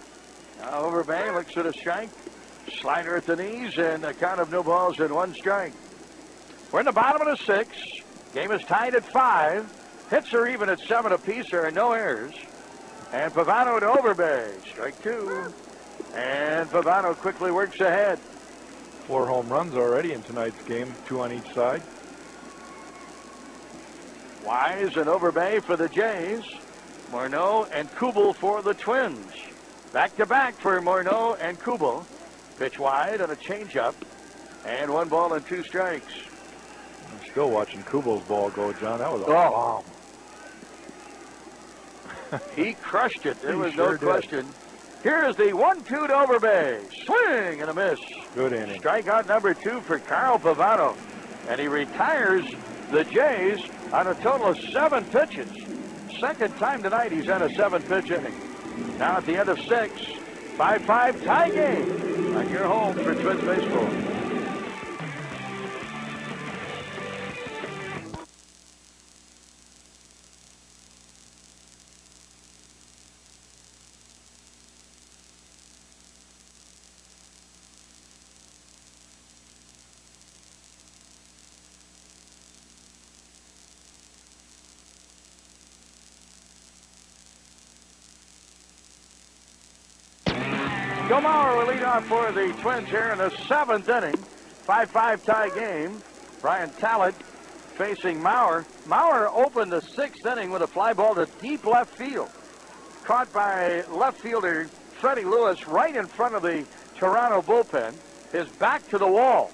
S1: Now Oberbay looks at a strike. Slider at the knees and a count of no balls and 1 strike. We're in the bottom of the 6th. Game is tied at 5. Hits are even at 7 apiece. There are no errors. And Pavano to Overbay. Strike 2. And Pavano quickly works ahead.
S2: 4 home runs already in tonight's game, 2 on each side.
S1: Wise and Overbay for the Jays. Morneau and Kubel for the Twins. Back-to-back for Morneau and Kubel. Pitch wide on a changeup. And 1 ball and 2 strikes.
S2: I'm still watching Kubel's ball go, John. That was a
S1: bomb. He crushed it. There was no question. Here is the 1-2 to Overbay. Swing and a miss.
S2: Good inning.
S1: Strikeout number 2 for Carl Pavano. And he retires the Jays on a total of 7 pitches. Second time tonight he's had a 7-pitch inning. Now at the end of 6, 5-5 tie game on your home for Twins baseball. Joe Mauer will lead off for the Twins here in the 7th inning. 5-5 tie game. Brian Talent facing Mauer. Mauer opened the 6th inning with a fly ball to deep left field. Caught by left fielder Freddie Lewis right in front of the Toronto bullpen. His back to the wall.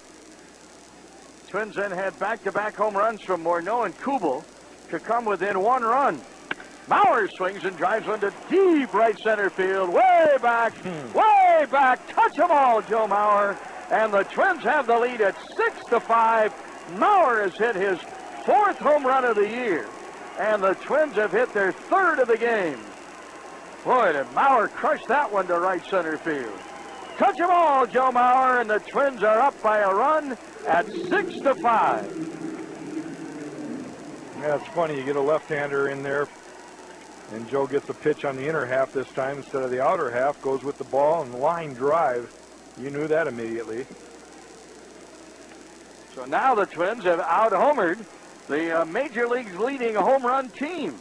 S1: Twins then had back-to-back home runs from Morneau and Kubel to come within 1 run. Mauer swings and drives one to deep right center field. Way back, way back. Touch them all, Joe Mauer. And the Twins have the lead at 6-5. Mauer has hit his 4th home run of the year. And the Twins have hit their 3rd of the game. Boy, did Mauer crush that one to right center field. Touch them all, Joe Mauer. And the Twins are up by a run at 6-5.
S2: Yeah, it's funny. You get a left-hander in there. And Joe gets a pitch on the inner half this time instead of the outer half. Goes with the ball and line drive. You knew that immediately.
S1: So now the Twins have out-homered the Major League's leading home run team.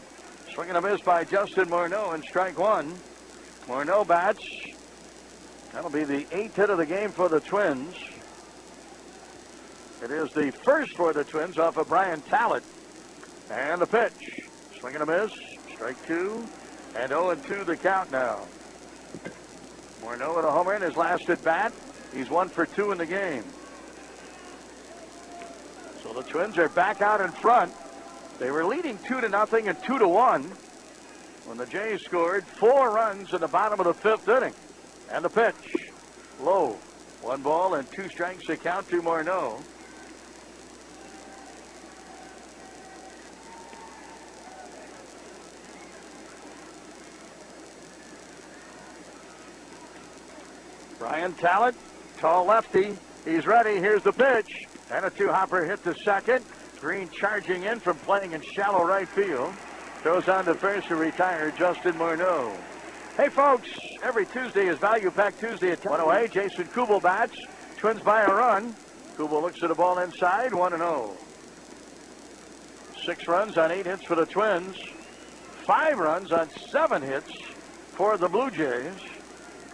S1: Swing and a miss by Justin Morneau in strike 1. Morneau bats. That'll be the 8th hit of the game for the Twins. It is the first for the Twins off of Brian Talent. And the pitch. Swing and a miss. Strike 2, and 0-2 the count now. Morneau with a homer in his last at bat. He's 1 for 2 in the game. So the Twins are back out in front. They were leading 2-0 and 2-1 when the Jays scored 4 runs in the bottom of the 5th inning. And the pitch, low. 1 ball and 2 strikes to count to Morneau. Brian Talent, tall lefty. He's ready. Here's the pitch. And a 2-hopper hit to second. Green charging in from playing in shallow right field. Throws on to first to retire Justin Morneau. Hey, folks, every Tuesday is Value Pack Tuesday at 10 away. Jason Kubel bats. Twins by a run. Kubel looks at the ball inside. 1-0. 6 runs on 8 hits for the Twins. 5 runs on 7 hits for the Blue Jays.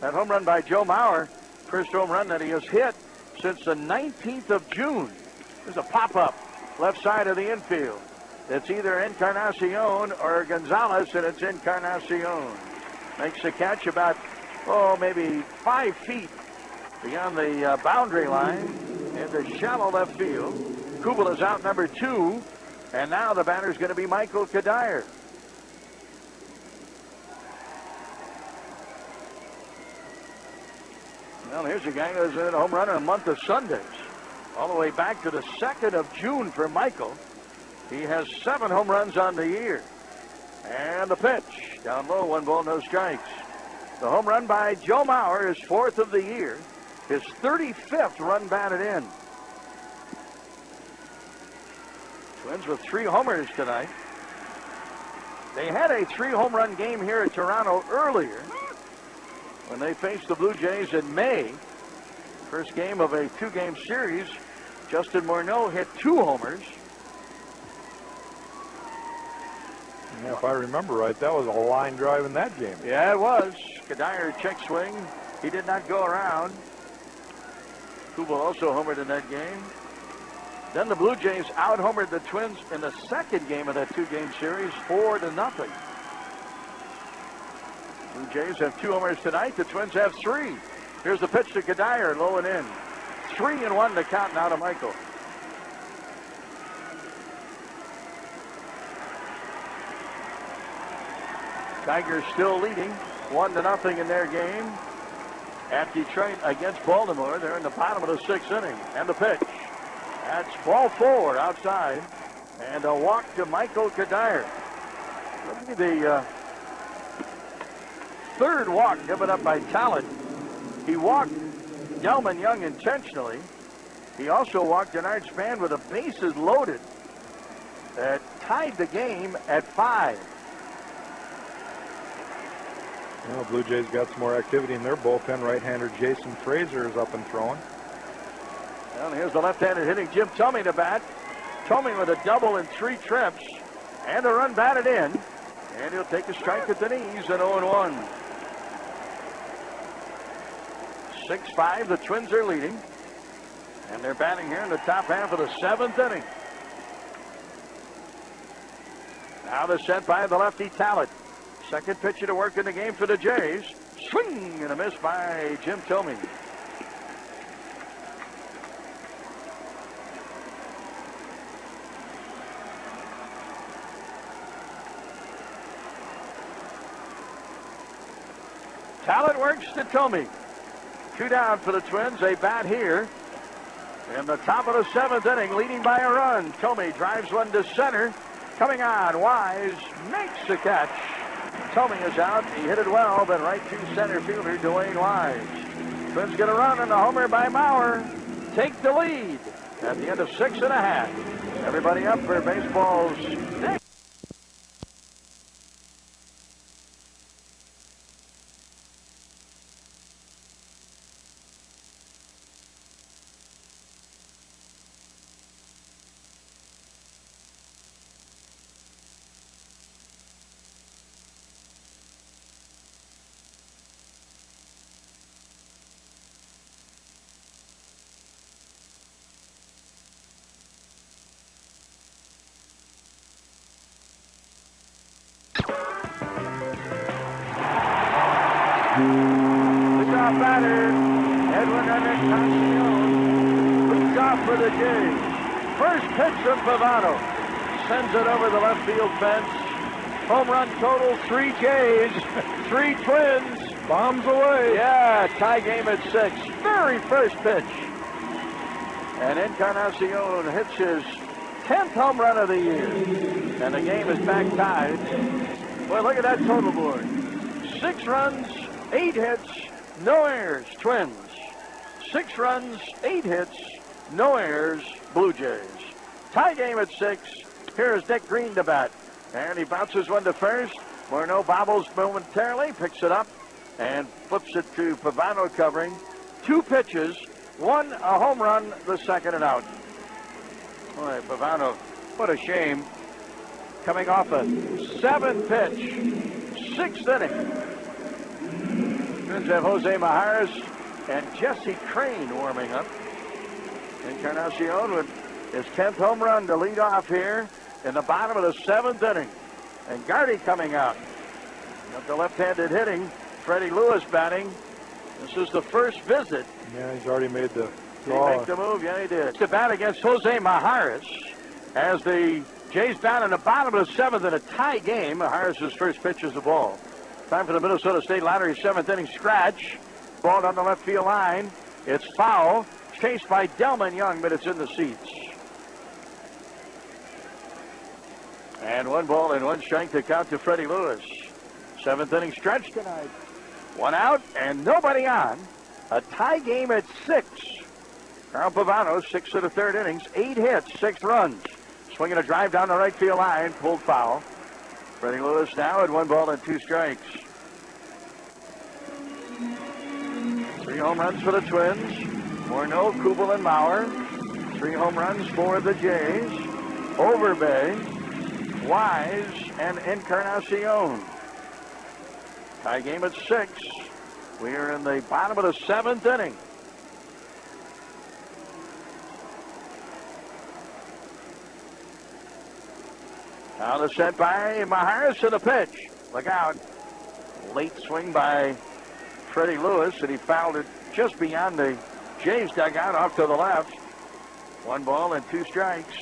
S1: That home run by Joe Mauer, first home run that he has hit since the 19th of June. There's a pop-up left side of the infield. It's either Encarnacion or Gonzalez, and it's Encarnacion. Makes the catch about, maybe 5 feet beyond the boundary line into shallow left field. Kubel is out number 2, and now the batter's going to be Michael Kadire. Well, here's a guy who's hit a home run in a month of Sundays. All the way back to the 2nd of June for Michael. He has 7 home runs on the year. And the pitch. Down low, 1 ball, no strikes. The home run by Joe Mauer is 4th of the year. His 35th run batted in. Twins with 3 homers tonight. They had a 3 home run game here at Toronto earlier when they faced the Blue Jays in May. First game of a 2-game series. Justin Morneau hit 2 homers.
S2: Yeah, if I remember right, that was a line drive in that game.
S1: Yeah, it was. Kadire check swing. He did not go around. Kubel also homered in that game. Then the Blue Jays out-homered the Twins in the second game of that two-game series, 4-0. Blue Jays have 2 homers tonight. The Twins have 3. Here's the pitch to Kadire, low and in. 3-1 to count now to Michael. Tigers still leading 1-0 in their game at Detroit against Baltimore. They're in the bottom of the 6th inning. And the pitch. That's ball 4 outside. And a walk to Michael Kadire. Look at the third walk given up by Talent. He walked Delman Young intentionally. He also walked Denard Span with the bases loaded. That tied the game at 5.
S2: Well, Blue Jays got some more activity in their bullpen. Right-hander Jason Frazier is up and throwing.
S1: Well, here's the left-handed hitting Jim Thome to bat. Thome with a double in 3 trips. And a run batted in. And he'll take a strike at the knees at 0-1. 6-5, the Twins are leading. And they're batting here in the top half of the 7th inning. Now the set by the lefty Talent. Second pitcher to work in the game for the Jays. Swing and a miss by Jim Thome. Talent works to Thome. 2 down for the Twins. They bat here in the top of the 7th inning, leading by a run. Thome drives one to center. Coming on, Wise makes the catch. Thome is out. He hit it well, but right to center fielder Dwayne Wise. Twins get a run and a homer by Maurer. Take the lead at the end of 6.5. Everybody up for baseball's next. Leadoff batter, Edwin Encarnacion, leads off for the Jays. First pitch from Pavano, sends it over the left field fence. Home run total, 3 Jays, 3 Twins.
S2: Bombs away.
S1: Yeah, tie game at 6. Very first pitch. And Encarnacion hits his 10th home run of the year. And the game is back tied. Boy, look at that total board. 6 runs, 8 hits, no errors, Twins. 6 runs, 8 hits, no errors, Blue Jays. Tie game at 6. Here's Dick Green to bat. And he bounces one to first. Morneau bobbles momentarily, picks it up, and flips it to Pavano covering. 2 pitches, 1 a home run, the second and out. Boy, Pavano, what a shame. Coming off a 7th pitch, 6th inning. Twins have Jose Majares and Jesse Crane warming up. Encarnacion with his 10th home run to lead off here in the bottom of the 7th inning. And Gardy coming out. Got the left-handed hitting. Freddie Lewis batting. This is the first visit.
S2: Yeah, he's already made the
S1: Did he make the move? Yeah, he did. To bat against Jose Majares as the Jays down in the bottom of the 7th in a tie game. Majares' first pitch is the ball. Time for the Minnesota State Lottery 7th inning scratch. Ball down the left field line. It's foul. Chased by Delman Young, but it's in the seats. And 1 ball and 1 strike to count to Freddie Lewis. 7th inning stretch tonight. 1 out and nobody on. A tie game at 6. Carl Pavano, 6 of the 3rd innings, 8 hits, 6 runs. Swinging a drive down the right field line, pulled foul. Freddie Lewis now at 1 ball and 2 strikes. 3 home runs for the Twins. Morneau, Kubel, and Maurer. 3 home runs for the Jays. Overbay, Wise, and Encarnacion. Tie game at 6. We are in the bottom of the 7th inning. Now the set by Maharis and a pitch. Look out. Late swing by Freddie Lewis, and he fouled it just beyond the Jays dugout off to the left. 1 ball and 2 strikes.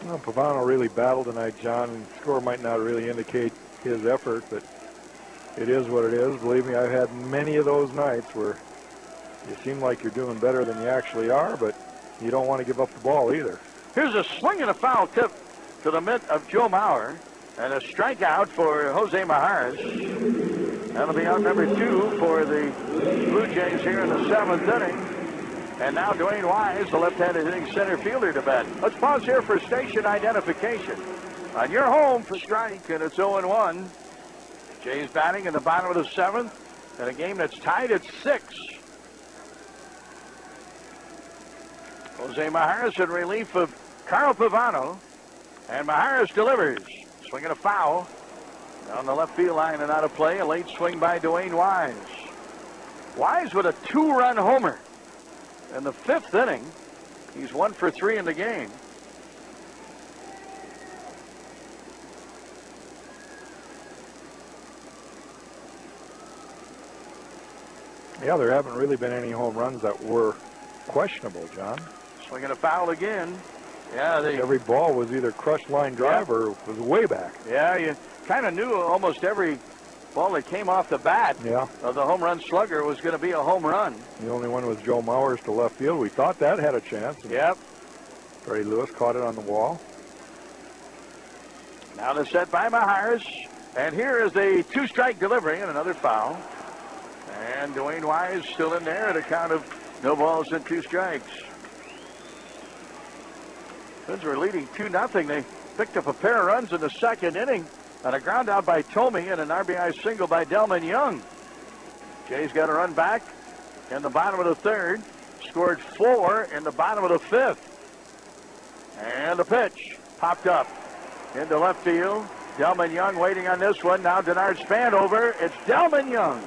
S2: Well, Pavano really battled tonight, John, and the score might not really indicate his effort, but it is what it is. Believe me, I've had many of those nights where you seem like you're doing better than you actually are, but you don't want to give up the ball either.
S1: Here's a swing and a foul tip to the mitt of Joe Mauer, and a strikeout for Jose Maharis. That'll be out number 2 for the Blue Jays here in the 7th inning. And now Dwayne Wise, the left-handed hitting center fielder, to bat. Let's pause here for station identification. On your home for strike, and it's 0-1. Jays batting in the bottom of the 7th, in a game that's tied at 6. Jose Maharis in relief of Carl Pavano, and Maharis delivers. Swinging a foul down the left field line and out of play. A late swing by Dwayne Wise. Wise with a 2-run homer in the 5th inning. He's 1 for 3 in the game.
S2: Yeah, there haven't really been any home runs that were questionable, John.
S1: Swinging a foul again. Yeah,
S2: every ball was either crushed line drive or was way back.
S1: Yeah, you kind of knew almost every ball that came off the bat of the home run slugger was going to be a home run.
S2: The only one was Joe Mauer's to left field. We thought that had a chance.
S1: Yep.
S2: Freddie Lewis caught it on the wall.
S1: Now the set by Maharis. And here is a 2-strike delivery and another foul. And Dwayne Wise still in there at a count of no balls and 2 strikes. Twins were leading 2-0. They picked up a pair of runs in the 2nd inning on a ground out by Tomey and an RBI single by Delman Young. Jays got a run back in the bottom of the 3rd. Scored 4 in the bottom of the 5th. And the pitch popped up into left field. Delman Young waiting on this one. Now Denard Span over. It's Delman Young.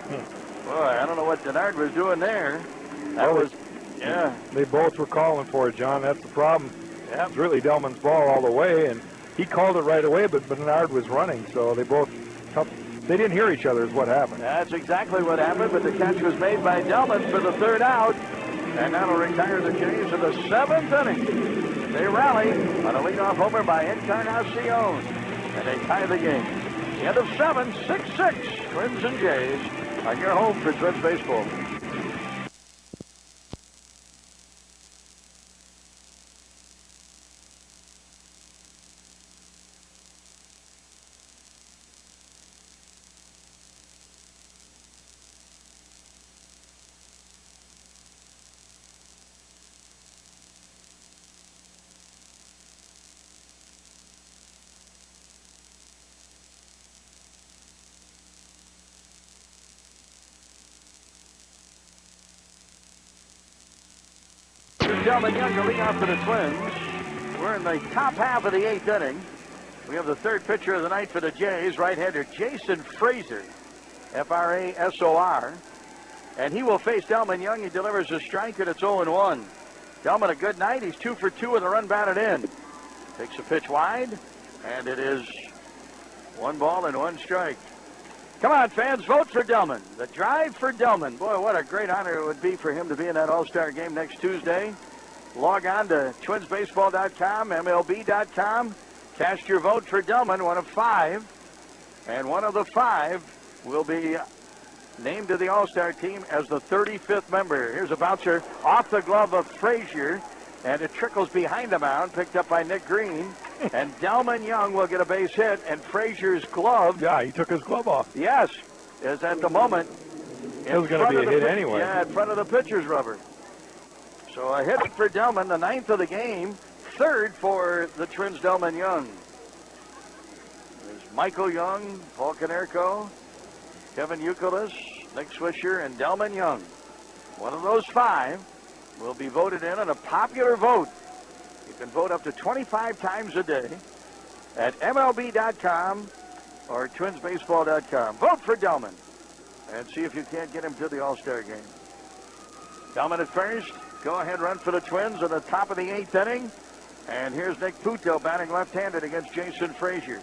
S1: Boy, I don't know what Denard was doing there. That was,
S2: They both were calling for it, John. That's the problem.
S1: Yep.
S2: It's really Delman's ball all the way, and he called it right away, but Bernard was running, so they didn't hear each other is what happened.
S1: That's exactly what happened, but the catch was made by Delman for the 3rd out, and that'll retire the Jays in the 7th inning. They rally on a leadoff homer by Encarnacion, and they tie the game. The end of 7, 6-6, Twins and Jays on your home for Twins baseball. Delman Young to lead off for the Twins. We're in the top half of the 8th inning. We have the 3rd pitcher of the night for the Jays, right-hander Jason Frazier, F-R-A-S-O-R. And he will face Delman Young. He delivers a strike, and it's 0-1. Delman a good night. He's 2 for 2 with a run batted in. Takes a pitch wide, and it is 1 ball and 1 strike. Come on, fans, vote for Delman. The drive for Delman. Boy, what a great honor it would be for him to be in that All-Star game next Tuesday. Log on to twinsbaseball.com, MLB.com. Cast your vote for Delman, one of 5. And one of the 5 will be named to the All-Star team as the 35th member. Here's a bouncer off the glove of Frazier, and it trickles behind the mound, picked up by Nick Green. And Delman Young will get a base hit, and Frazier's glove.
S2: Yeah, he took his glove off.
S1: Yes, is at the moment.
S2: It was going to be a hit anyway.
S1: Yeah, in front of the pitcher's rubber. So a hit for Delman, the 9th of the game, 3rd for the Twins, Delman Young. There's Michael Young, Paul Konerko, Kevin Youkilis, Nick Swisher, and Delman Young. One of those 5 will be voted in on a popular vote. You can vote up to 25 times a day. at MLB.com or TwinsBaseball.com. Vote for Delman and see if you can't get him to the All-Star game. Delman at first. Go-ahead run for the Twins at the top of the 8th inning. And here's Nick Puto batting left-handed against Jason Frazier.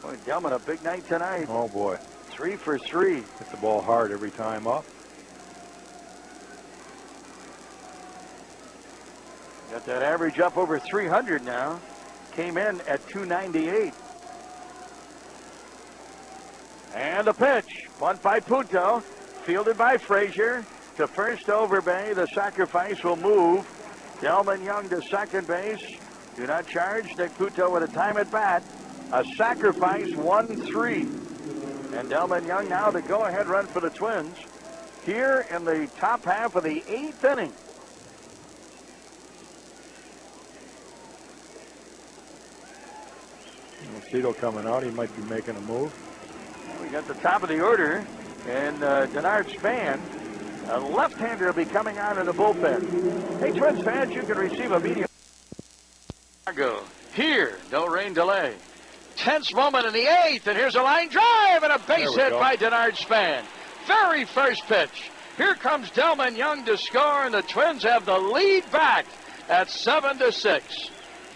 S1: Boy, Delman, a big night tonight.
S2: Oh, boy.
S1: 3 for 3.
S2: Hit the ball hard every time up.
S1: Got that average up over 300 now. Came in at 298. And the pitch. Bunt by Puto. Fielded by Frazier. To first Overbay. The sacrifice will move. Delman Young to second base. Do not charge. Nick Puto with a time at bat. A sacrifice 1-3. And Delman Young now the go-ahead run for the Twins. Here in the top half of the 8th inning.
S2: Tito coming out. He might be making a move.
S1: We got the top of the order. And Denard Span, a left-hander, will be coming out in the bullpen. Hey, Twins fans, you can receive a media. Here, no rain delay. Tense moment in the 8th, and here's a line drive and a base hit by Denard Span. Very first pitch. Here comes Delman Young to score, and the Twins have the lead back at 7-6.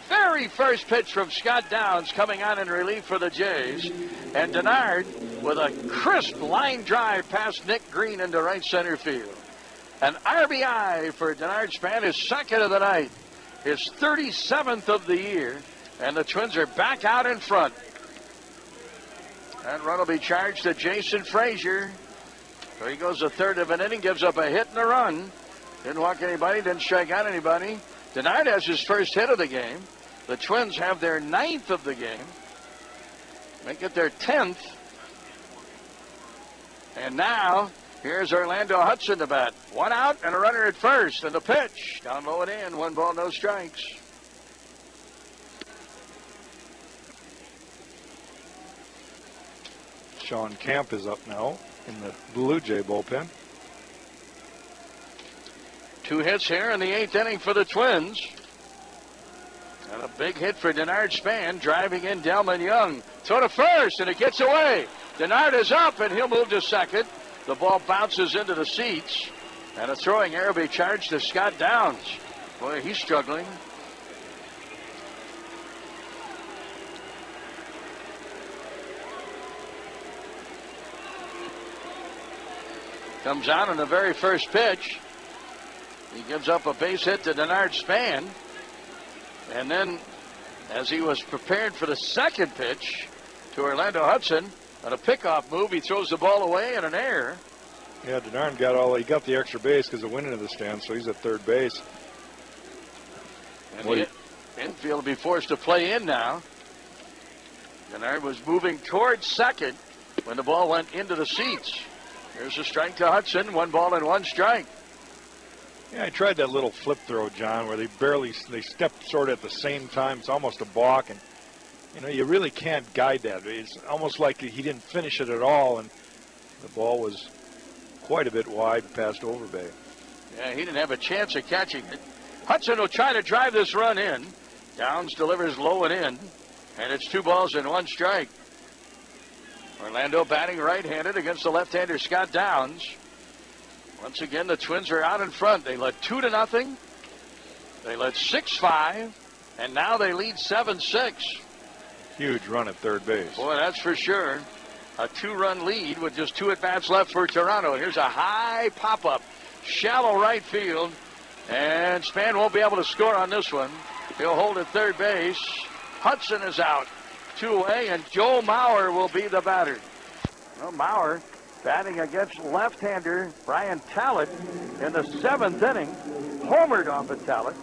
S1: Very first pitch from Scott Downs coming on in relief for the Jays. And Denard with a crisp line drive past Nick Green into right center field. An RBI for Denard Span, his second of the night, his 37th of the year. And the Twins are back out in front. That run will be charged to Jason Frazier. So he goes a third of an inning, gives up a hit and a run. Didn't walk anybody, didn't strike out anybody. Denard has his first hit of the game. The Twins have their 9th of the game. Make it their 10th. And now, here's Orlando Hudson to bat. 1 out and a runner at first. And the pitch. Down low and in. 1 ball, no strikes.
S2: Sean Camp is up now in the Blue Jay bullpen.
S1: 2 hits here in the 8th inning for the Twins. And a big hit for Denard Span, driving in Delman Young. Throw to first, and it gets away. Denard is up, and he'll move to second. The ball bounces into the seats. And a throwing error will be charged to Scott Downs. Boy, he's struggling. Comes out on the very first pitch. He gives up a base hit to Denard Span. And then, as he was prepared for the second pitch to Orlando Hudson, on a pickoff move, he throws the ball away and an error.
S2: Yeah, Denard got the extra base because it went into the stand, so he's at third base.
S1: And the infield will be forced to play in now. Denard was moving towards second when the ball went into the seats. Here's a strike to Hudson. 1 ball and 1 strike.
S2: Yeah, I tried that little flip throw, John, where they stepped sort of at the same time. It's almost a balk, and you really can't guide that. It's almost like he didn't finish it at all, and the ball was quite a bit wide past Overbay.
S1: Yeah, he didn't have a chance of catching it. Hudson will try to drive this run in. Downs delivers low and in, and it's 2 balls and 1 strike. Orlando batting right-handed against the left-hander Scott Downs. Once again, the Twins are out in front. They led 2-0. They led 6-5, and now they lead 7-6.
S2: Huge run at third base.
S1: Boy, that's for sure. A 2-run lead with just 2 at-bats left for Toronto. Here's a high pop-up, shallow right field, and Span won't be able to score on this one. He'll hold at third base. Hudson is out, 2 away, and Joe Mauer will be the batter. Well, Mauer batting against left-hander Brian Talent in the 7th inning. Homered off of Talent.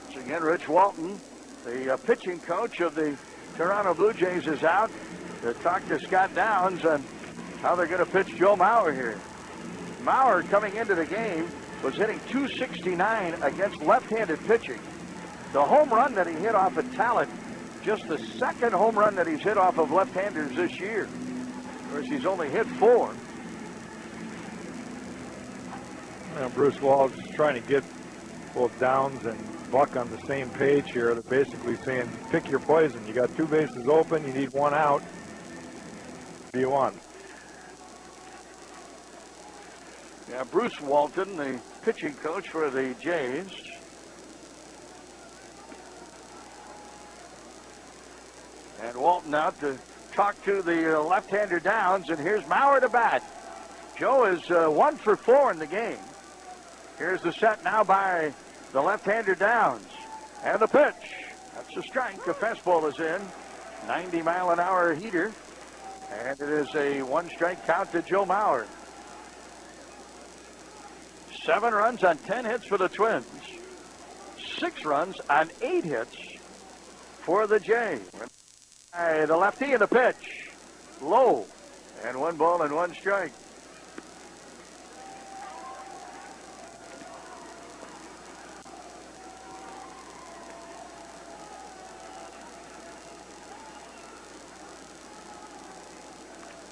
S1: Once again, Rich Walton, the pitching coach of the Toronto Blue Jays, is out to talk to Scott Downs on how they're going to pitch Joe Mauer here. Mauer, coming into the game, was hitting .269 against left-handed pitching. The home run that he hit off of Talent, just the 2nd home run that he's hit off of left-handers this year. Of course, he's only hit 4.
S2: Bruce Wallace is trying to get both Downs and Buck on the same page here. They're basically saying, pick your poison. You got 2 bases open. You need 1 out. What do you want?
S1: Yeah, Bruce Walton, the pitching coach for the Jays. And Walton out to talk to the left-hander Downs, and here's Maurer to bat. Joe is 1 for 4 in the game. Here's the set now by the left-hander Downs. And the pitch. That's a strike. The fastball is in. 90-mile-an-hour heater. And it is a 1-strike count to Joe Maurer. 7 runs on 10 hits for the Twins. 6 runs on 8 hits for the Jays. The lefty and the pitch. Low. And 1 ball and 1 strike.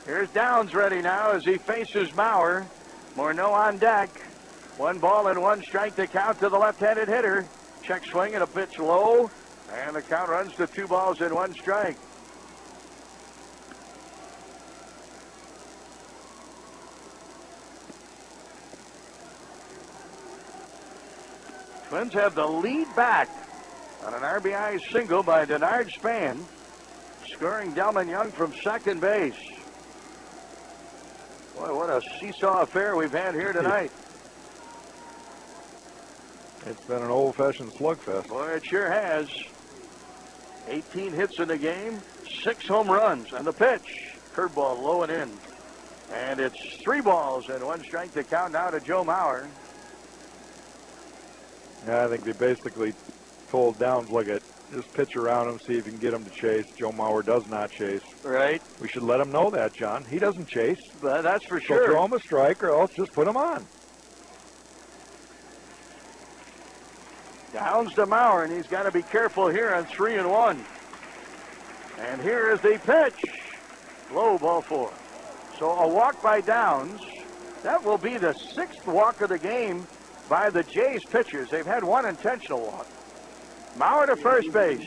S1: Here's Downs ready now as he faces Maurer. Morneau on deck. 1 ball and 1 strike to count to the left-handed hitter. Check swing and a pitch low. And the count runs to 2 balls and 1 strike. Twins have the lead back on an RBI single by Denard Span, scoring Delman Young from second base. Boy, what a seesaw affair we've had here tonight.
S2: It's been an old-fashioned slugfest.
S1: Boy, it sure has. 18 hits in the game, 6 home runs, and the pitch. Curveball low and in. And it's 3 balls and 1 strike to count now to Joe Maurer.
S2: Yeah, I think they basically told Downs, look at, just pitch around him, see if you can get him to chase. Joe Maurer does not chase.
S1: Right.
S2: We should let him know that, John. He doesn't chase.
S1: But that's for
S2: So
S1: sure.
S2: throw him a strike or else just put him on.
S1: Downs to Maurer, and he's got to be careful here on 3-1. And here is the pitch. Low, ball 4. So a walk by Downs. That will be the 6th walk of the game by the Jays pitchers. They've had 1 intentional walk. Maurer to first base.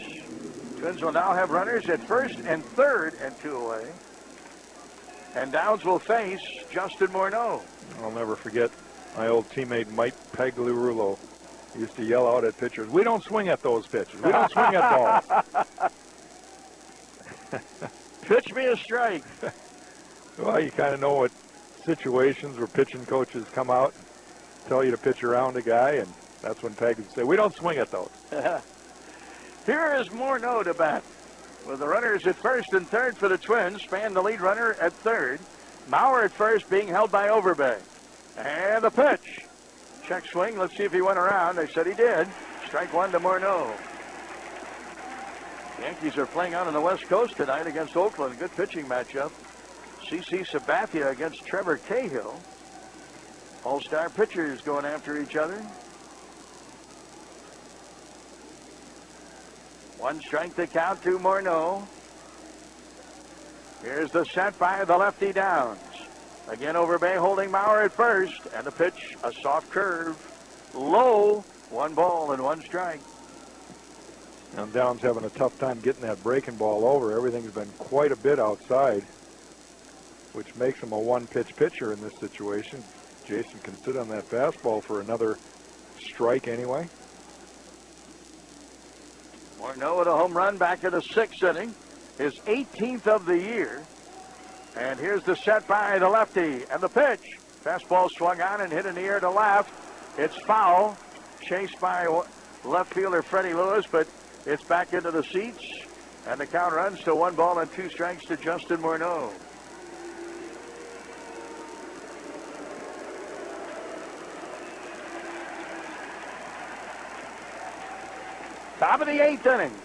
S1: Twins will now have runners at first and third and 2 away. And Downs will face Justin Morneau.
S2: I'll never forget my old teammate Mike Pagliarulo. He used to yell out at pitchers, we don't swing at those pitches. We don't swing at balls.
S1: Pitch me a strike.
S2: Well, you kind of know what situations where pitching coaches come out and tell you to pitch around a guy, and that's when Peg would say, we don't swing at those.
S1: Here is Morneau to bat. With the runners at first and third for the Twins, Span the lead runner at third. Maurer at first being held by Overbay. And the pitch. Check swing. Let's see if he went around. They said he did. Strike 1 to Morneau. Yankees are playing out on the West Coast tonight against Oakland. Good pitching matchup. CC Sabathia against Trevor Cahill. All-star pitchers going after each other. 1 strike to count to Morneau. Here's the set by the lefty Downs. Again, Overbay holding Maurer at first. And the pitch, a soft curve. Low, 1 ball and 1 strike.
S2: Now Downs having a tough time getting that breaking ball over. Everything's been quite a bit outside, which makes him a 1-pitch pitcher in this situation. Jason can sit on that fastball for another strike anyway.
S1: Morneau with a home run back in the 6th inning. His 18th of the year. And here's the set by the lefty. And the pitch. Fastball swung on and hit in the air to left. It's foul. Chased by left fielder Freddie Lewis, but it's back into the seats. And the count runs to 1 ball and 2 strikes to Justin Morneau. Top of the 8th inning.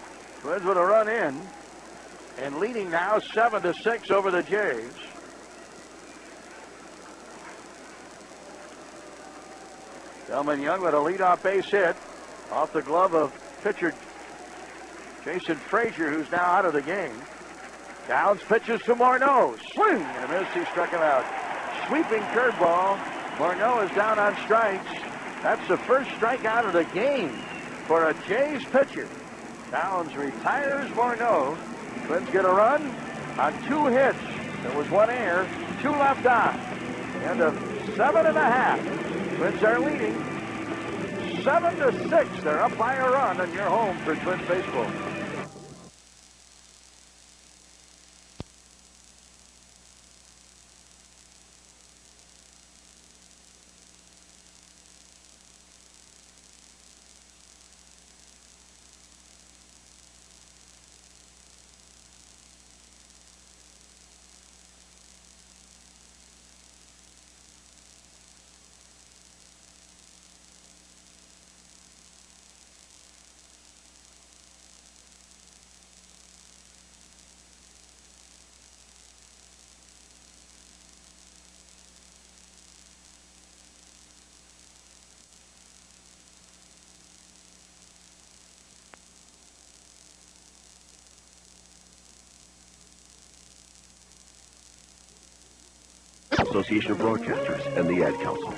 S1: Twins with a run in. And leading now 7-6 over the Jays. Delman Young with a leadoff base hit off the glove of pitcher Jason Frazier, who's now out of the game. Downs pitches to Morneau. Swing and a miss. He struck him out. Sweeping curveball. Morneau is down on strikes. That's the first strikeout of the game for a Jays pitcher. Downs retires Morneau. Twins get a run on 2 hits. There was 1 error, 2 left on. And a 7.5. Twins are leading 7-6. They're up by a run, and you're home for Twins baseball.
S4: Association of Broadcasters and the Ad Council.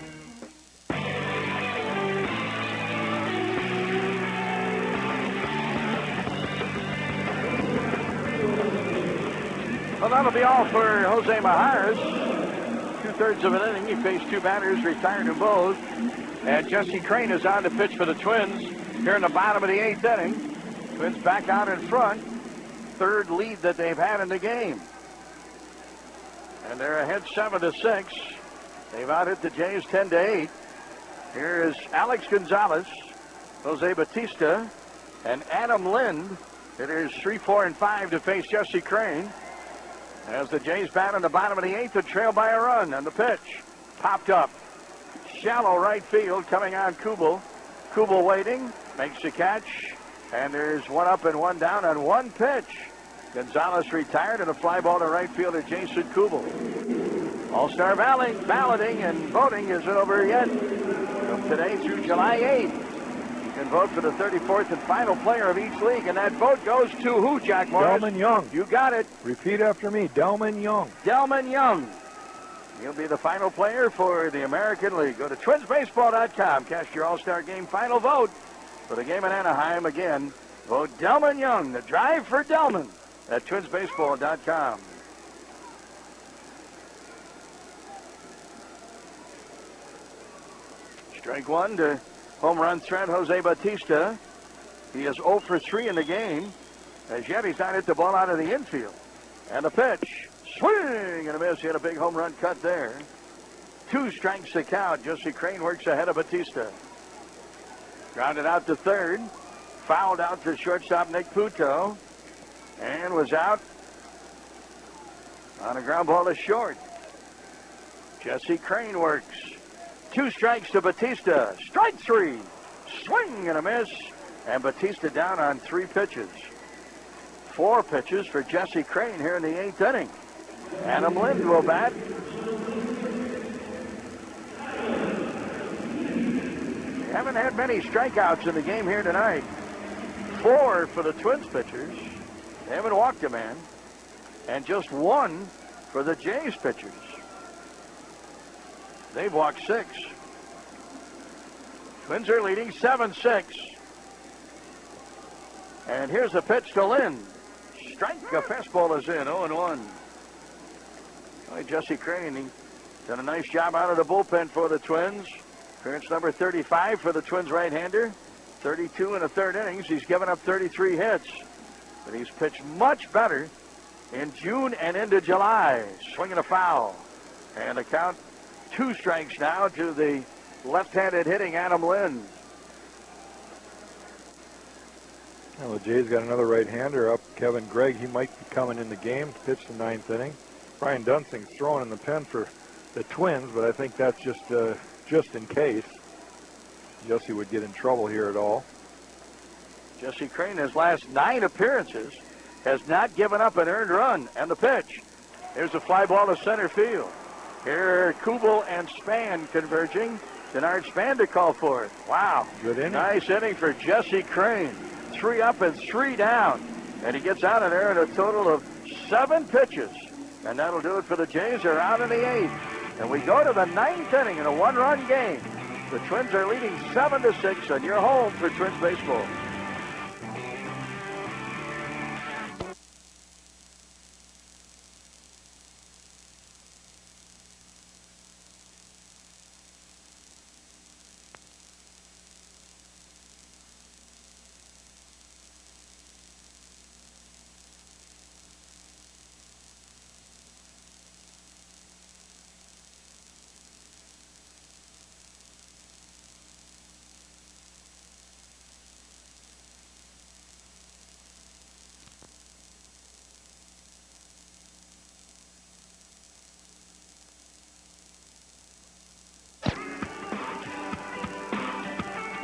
S1: Well, that'll be all for Jose Majares. 2/3 of an inning. He faced 2 batters, retired them both. And Jesse Crane is on to pitch for the Twins here in the bottom of the 8th inning. Twins back out in front. 3rd lead that they've had in the game. And they're ahead 7-6. They've out-hit the Jays 10-8. Here is Alex Gonzalez, Jose Bautista, and Adam Lind. It is 3, 4, and 5 to face Jesse Crane. As the Jays bat in the bottom of the 8th, to trail by a run. And the pitch popped up. Shallow right field coming on Kubel. Kubel waiting, makes the catch. And there's 1 up and 1 down on 1 pitch. Gonzalez retired, and a fly ball to right fielder Jason Kubel. All-Star balloting and voting isn't over yet. From today through July 8th. You can vote for the 34th and final player of each league, and that vote goes to who, Jack Morris?
S2: Delman Young.
S1: You got it.
S2: Repeat after me, Delman Young.
S1: Delman Young. He'll be the final player for the American League. Go to twinsbaseball.com. Cast your All-Star Game final vote for the game in Anaheim. Again, vote Delman Young. The drive for Delman at twinsbaseball.com. Strike 1 to home run threat Jose Bautista. He is 0 for 3 in the game. As yet, he's not hit the ball out of the infield. And the pitch. Swing and a miss. He had a big home run cut there. 2 strikes to count. Jesse Crane works ahead of Bautista. Grounded out to third. Fouled out to shortstop Nick Puto. And was out on a ground ball to short. Jesse Crane works. 2 strikes to Bautista. Strike 3. Swing and a miss. And Bautista down on 3 pitches. 4 pitches for Jesse Crane here in the 8th inning. Adam Lind will bat. We haven't had many strikeouts in the game here tonight. 4 for the Twins pitchers. They haven't walked a man. And just 1 for the Jays pitchers. They've walked 6. Twins are leading 7-6. And here's the pitch to Lind. Strike. A fastball is in. 0-1. Jesse Crane, he's done a nice job out of the bullpen for the Twins. Appearance number 35 for the Twins right-hander. 32 in the 3rd innings. He's given up 33 hits. But he's pitched much better in June and into July. Swinging a foul. And the count, 2 strikes now to the left-handed hitting Adam Lind.
S2: Well, the Jays got another right-hander up. Kevin Gregg, he might be coming in the game to pitch the 9th inning. Brian Dunsing's throwing in the pen for the Twins, but I think that's just in case Jesse would get in trouble here at all.
S1: Jesse Crane, his last 9 appearances, has not given up an earned run. And the pitch. Here's a fly ball to center field. Here, Kubel and Span converging. Denard Span to call for it. Wow.
S2: Good inning.
S1: Nice inning for Jesse Crane. 3 up and 3 down. And he gets out of there in a total of 7 pitches. And that'll do it for the Jays. They're out in the 8th. And we go to the 9th inning in a 1-run game. The Twins are leading 7-6, and you're home for Twins baseball.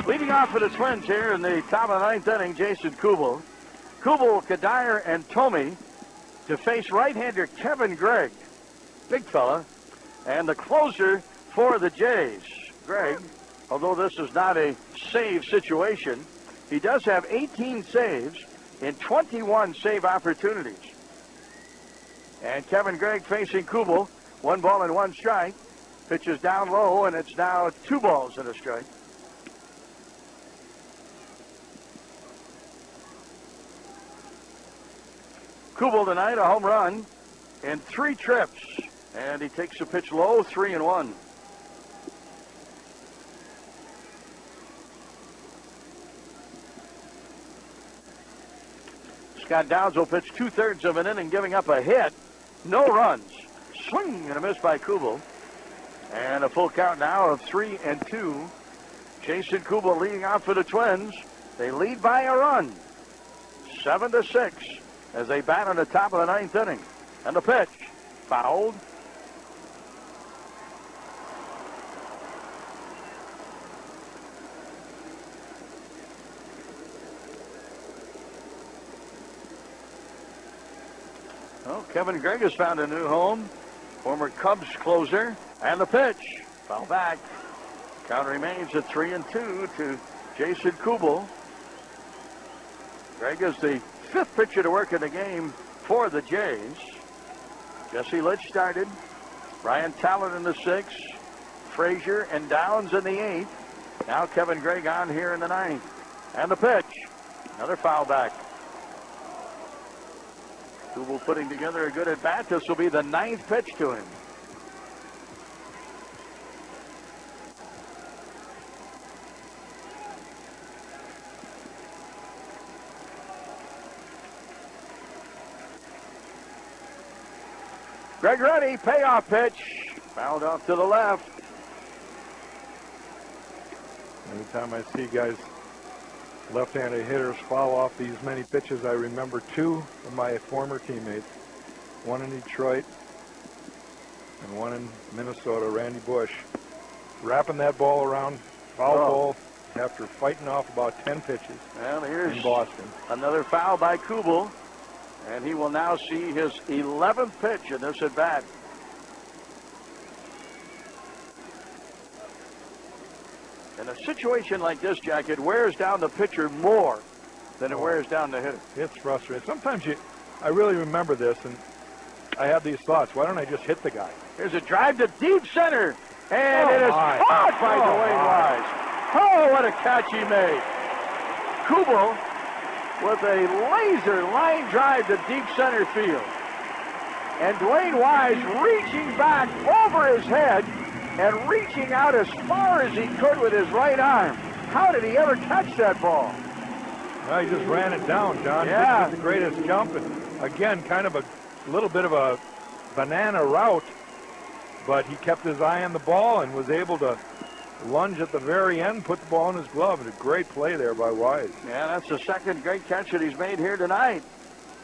S1: Leading off for the Twins here in the top of the ninth inning, Jason Kubel. Kubel, Kadire, and Tomey to face right-hander Kevin Gregg. Big fella. And the closer for the Jays, Gregg, although this is not a save situation, he does have 18 saves in 21 save opportunities. And Kevin Gregg facing Kubel, 1 ball and 1 strike. Pitches down low, and it's now 2 balls and a strike. Kubel tonight, a home run in 3 trips. And he takes the pitch low, 3-1. Scott Downs will pitch 2/3 of an inning, giving up a hit. No runs. Swing and a miss by Kubel. And a full count now of 3-2. Jason Kubel leading out for the Twins. They lead by a run. 7-6. As they bat on the top of the ninth inning. And the pitch, fouled. Well, Kevin Gregg has found a new home. Former Cubs closer. And the pitch, foul back. Count remains at 3-2 to Jason Kubel. Gregg is the 5th pitcher to work in the game for the Jays. Jesse Litch started. Brian Talent in the 6th. Frazier and Downs in the 8th. Now Kevin Gregg on here in the 9th. And the pitch. Another foul back. Kubel putting together a good at-bat. This will be the 9th pitch to him. Gregg ready, payoff pitch. Fouled off to the left.
S2: Anytime I see guys, left-handed hitters, foul off these many pitches, I remember 2 of my former teammates. 1 in Detroit and 1 in Minnesota, Randy Bush. Wrapping that ball around, foul ball, after fighting off about 10 pitches in Boston.
S1: Another foul by Kubel. And he will now see his 11th pitch in this at-bat. In a situation like this, Jack, it wears down the pitcher more than it wears down the hitter.
S2: It's frustrating. Sometimes I really remember this, and I have these thoughts. Why don't I just hit the guy?
S1: Here's a drive to deep center. And it is caught by Dwayne Wise. Oh, what a catch he made. Kubel with a laser line drive to deep center field. And Dwayne Wise reaching back over his head and reaching out as far as he could with his right arm. How did he ever catch that ball?
S2: Well, he just ran it down, John.
S1: Yeah.
S2: It's the greatest jump. And again, kind of a little bit of a banana route, but he kept his eye on the ball and was able to lunge at the very end, put the ball in his glove. And a great play there by Wise.
S1: Yeah, that's the second great catch that he's made here tonight.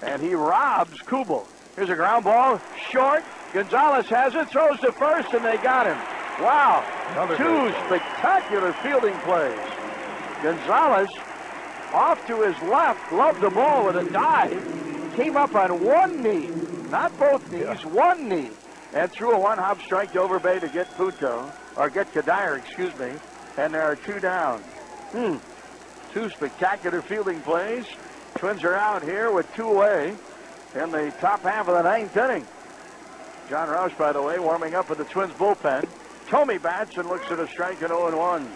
S1: And he robs Kubel. Here's a ground ball, short. Gonzalez has it, throws to first, and they got him. Wow, two spectacular fielding plays. Gonzalez off to his left, gloved the ball with a dive, came up on one knee, not both knees, one knee, and threw a one-hop strike to Overbay to get Kadire, excuse me, and there are 2 down. 2 spectacular fielding plays. Twins are out here with 2 away in the top half of the 9th inning. John Roush, by the way, warming up with the Twins bullpen. Tomey bats and looks at a strike at 0-1.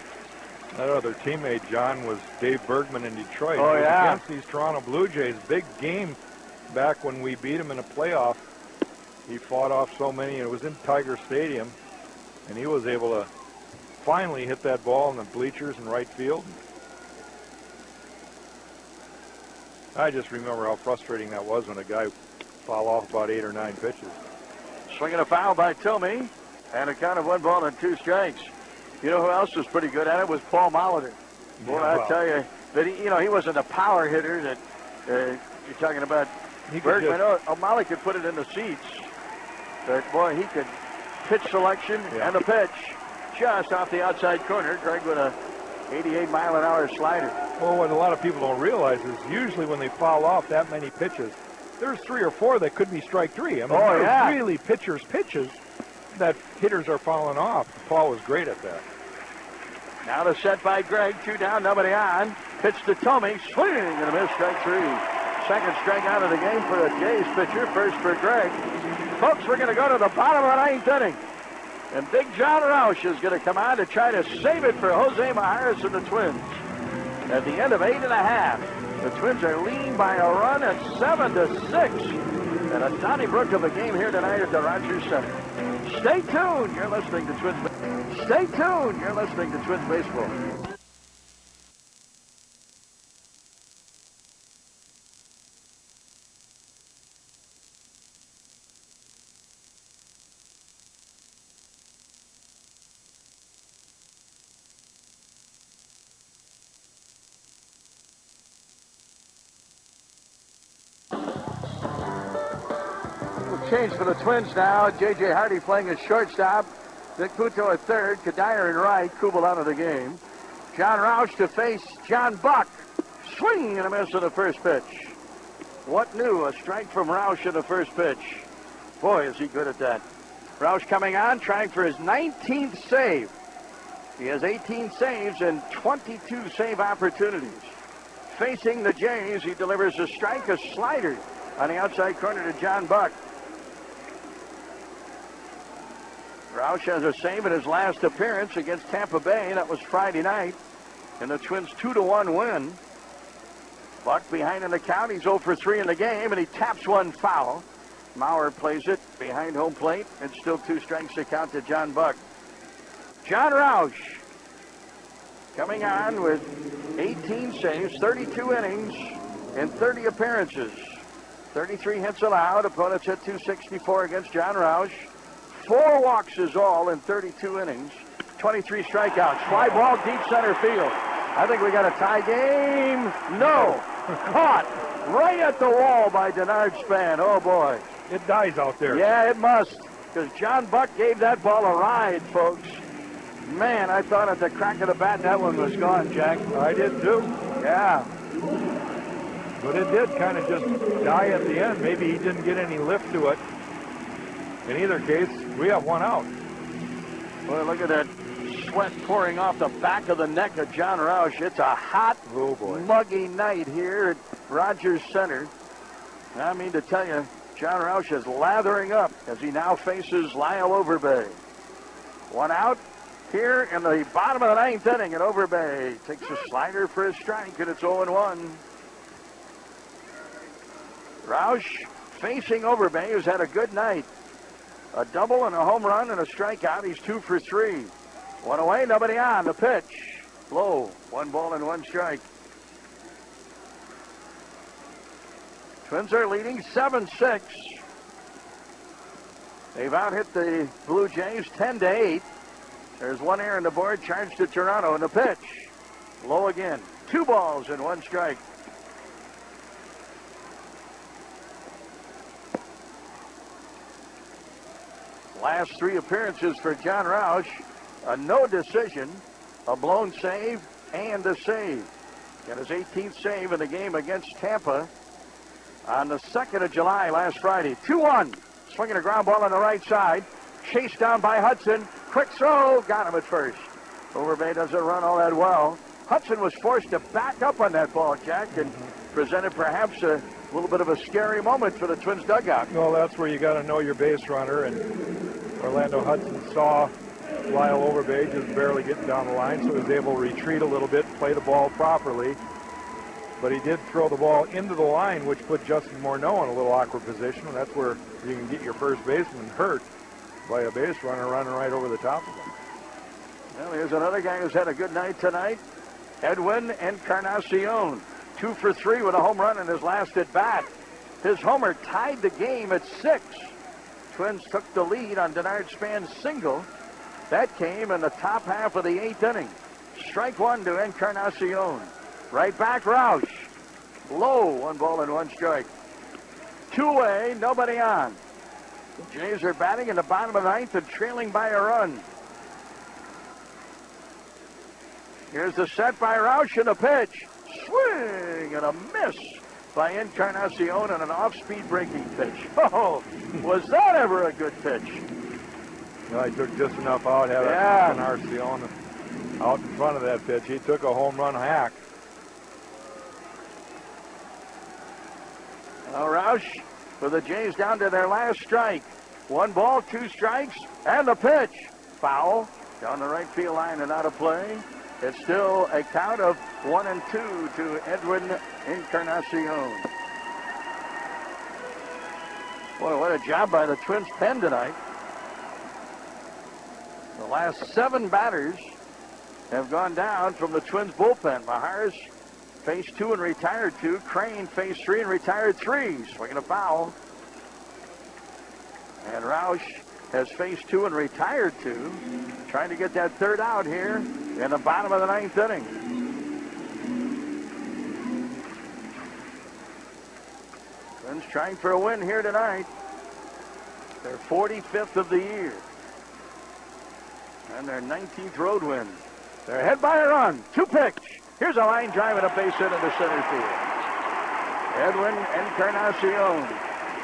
S2: That other teammate, John, was Dave Bergman in Detroit.
S1: Oh,
S2: He was
S1: yeah.
S2: against these Toronto Blue Jays. Big game back when we beat him in a playoff. He fought off so many, and it was in Tiger Stadium, and he was able to finally hit that ball in the bleachers in right field. I just remember how frustrating that was when a guy fouled off about 8 or 9 pitches.
S1: Swinging a foul by Tomey, and a count of 1 ball and 2 strikes. You know who else was pretty good at it was Paul Molitor. Boy,
S2: Yeah,
S1: I tell you, that he wasn't a power hitter that you're talking about. Bergman, Molly could put it in the seats. But, boy, he could pitch selection and the pitch just off the outside corner. Greg with a 88-mile-an-hour slider.
S2: Well, what a lot of people don't realize is usually when they foul off that many pitches, there's 3 or 4 that could be strike 3. I mean, there's really pitchers' pitches that hitters are fouling off. Paul was great at that.
S1: Now the set by Greg. 2 down, nobody on. Pitch to Tomey. Swing and a miss, strike 3. Second strikeout of the game for a Jays pitcher. First for Greg. Folks, we're going to go to the bottom of the 9th inning. And Big John Roush is going to come on to try to save it for Jose Majares and the Twins. At the end of 8 1/2, the Twins are leading by a run at 7-6. And a Donnybrook of the game here tonight at the Rogers Center. Stay tuned. You're listening to Twins. Stay tuned. You're listening to Twins Baseball. Change for the Twins now. J.J. Hardy playing as shortstop. Vic Puto at third. Kadire in right. Kubel out of the game. John Roush to face John Buck. Swing and a miss on the first pitch. What new? A strike from Roush in the first pitch. Boy, is he good at that. Roush coming on, trying for his 19th save. He has 18 saves and 22 save opportunities. Facing the Jays, he delivers a strike, a slider on the outside corner to John Buck. Roush has a save in his last appearance against Tampa Bay. That was Friday night. And the Twins 2-1 win. Buck behind in the count. He's 0 for 3 in the game, and he taps one foul. Maurer plays it behind home plate, and still 2 strikes to count to John Buck. John Roush coming on with 18 saves, 32 innings, and 30 appearances. 33 hits allowed. Opponents hit 264 against John Roush. 4 walks is all in 32 innings. 23 strikeouts. Fly ball deep center field. I think we got a tie game. No. Caught right at the wall by Denard Span. Oh, boy.
S2: It dies out there.
S1: Yeah, it must. Because John Buck gave that ball a ride, folks. Man, I thought at the crack of the bat that one was gone, Jack.
S2: I did too.
S1: Yeah.
S2: But it did kind of just die at the end. Maybe he didn't get any lift to it. In either case, we have 1 out.
S1: Boy, look at that sweat pouring off the back of the neck of John Roush. It's a hot, muggy night here at Rogers Center. And I mean to tell you, John Roush is lathering up as he now faces Lyle Overbay. 1 out here in the bottom of the 9th inning, and Overbay takes a slider for his strike, and it's 0-1. Roush facing Overbay, who's had a good night. A double and a home run and a strikeout. He's 2 for 3. 1 away, nobody on. The pitch. Low. 1 ball and 1 strike. Twins are leading 7-6. They've out-hit the Blue Jays 10-8. There's 1 error on the board, charged to Toronto, and the pitch. Low again. 2 balls and 1 strike. Last 3 appearances for John Roush. A no decision, a blown save, and a save. Got his 18th save in the game against Tampa on the 2nd of July last Friday. 2-1. Swinging a ground ball on the right side. Chased down by Hudson. Quick throw. Got him at first. Overbay doesn't run all that well. Hudson was forced to back up on that ball, Jack, and presented perhaps a little bit of a scary moment for the Twins dugout.
S2: Well, that's where you got to know your base runner, and Orlando Hudson saw Lyle Overbay just barely getting down the line, so he was able to retreat a little bit, play the ball properly. But he did throw the ball into the line, which put Justin Morneau in a little awkward position, and that's where you can get your first baseman hurt by a base runner running right over the top of him.
S1: Well, here's another guy who's had a good night tonight. Edwin Encarnacion, 2 for 3 with a home run in his last at bat. His homer tied the game at 6. Twins took the lead on Denard Span's single. That came in the top half of the 8th inning. Strike 1 to Encarnacion. Right back, Roush. Low, 1 ball and 1 strike. Two-way, nobody on. The Jays are batting in the bottom of the 9th and trailing by a run. Here's the set by Roush and a pitch. Swing and a miss by Encarnacion and an off-speed breaking pitch. Oh, was that ever a good pitch?
S2: Well, he took just enough out, had Encarnacion out in front of that pitch. He took a home run hack.
S1: Now Roush for the Jays down to their last strike. 1 ball, 2 strikes, and the pitch. Foul down the right field line and out of play. It's still a count of 1-2 to Edwin Encarnacion. Boy, what a job by the Twins pen tonight. The last 7 batters have gone down from the Twins bullpen. Maharis faced 2 and retired 2. Crane faced 3 and retired 3. Swinging a foul. And Roush has faced 2 and retired 2. Trying to get that 3rd out here in the bottom of the 9th inning. Twins trying for a win here tonight. Their 45th of the year. And their 19th road win. They're ahead by a run. 2 pitch. Here's a line drive and a base hit into center field. Edwin Encarnacion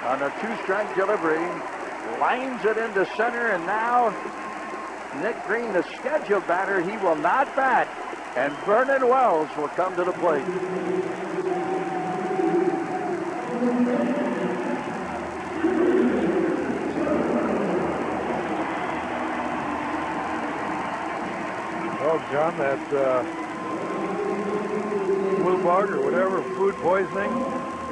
S1: on a 2-strike delivery. Lines it into center, and now Nick Green, the scheduled batter, he will not bat. And Vernon Wells will come to the plate.
S2: Well, John, that flu bug or whatever, food poisoning,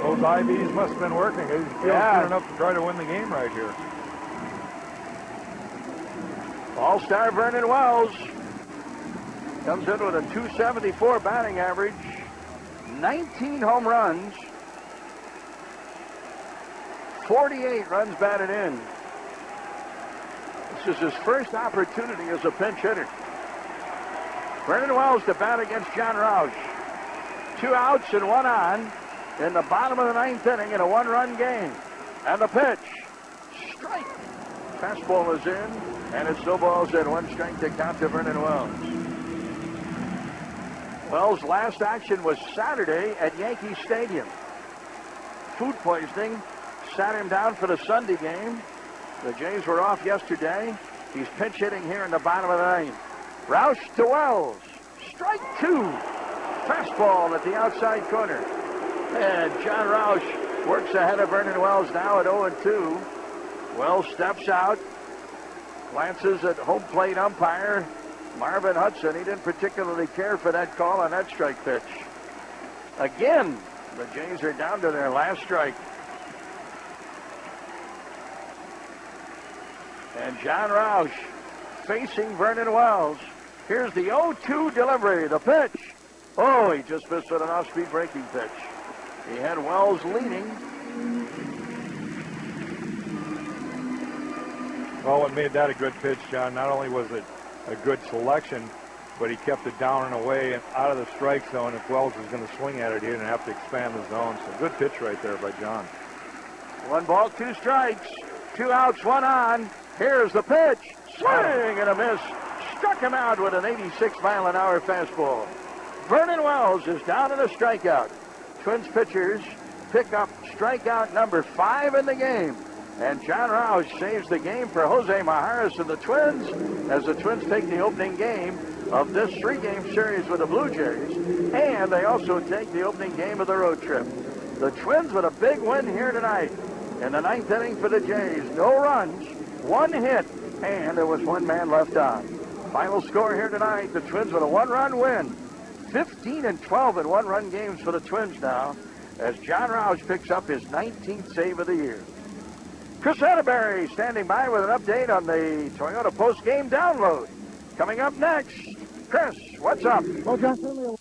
S2: those IVs must have been working. He feels good enough to try to win the game right here.
S1: All-star Vernon Wells comes in with a .274 batting average, 19 home runs, 48 runs batted in. This is his first opportunity as a pinch hitter. Vernon Wells to bat against John Roush. 2 outs and 1 on in the bottom of the 9th inning in a 1-run game. And the pitch. Strike. Fastball is in. And it still balls in. 1 strike to count to Vernon Wells. Wells' last action was Saturday at Yankee Stadium. Food poisoning sat him down for the Sunday game. The Jays were off yesterday. He's pinch hitting here in the bottom of the 9th. Roush to Wells. Strike 2. Fastball at the outside corner. And John Roush works ahead of Vernon Wells now at 0-2. Wells steps out. Glances at home plate umpire Marvin Hudson. He didn't particularly care for that call on that strike pitch. Again, the Jays are down to their last strike. And John Roush facing Vernon Wells. Here's the 0-2 delivery, the pitch. Oh, he just missed with an off-speed breaking pitch. He had Wells leaning.
S2: Well, what made that a good pitch, John, not only was it a good selection, but he kept it down and away and out of the strike zone. If Wells was going to swing at it, he didn't have to expand the zone. So good pitch right there by John.
S1: 1 ball, 2 strikes. 2 outs, 1 on. Here's the pitch. Swing and a miss. Struck him out with an 86-mile-an-hour fastball. Vernon Wells is down in a strikeout. Twins pitchers pick up strikeout number 5 in the game. And John Roush saves the game for Jose Maharis and the Twins as the Twins take the opening game of this 3-game series with the Blue Jays. And they also take the opening game of the road trip. The Twins with a big win here tonight in the 9th inning for the Jays. No runs, 1 hit, and there was 1 man left on. Final score here tonight, the Twins with a one-run win. 15-12 in one-run games for the Twins now, as John Roush picks up his 19th save of the year. Chris Atterbury standing by with an update on the Toyota post-game download. Coming up next, Chris, what's up?
S5: Well, John, certainly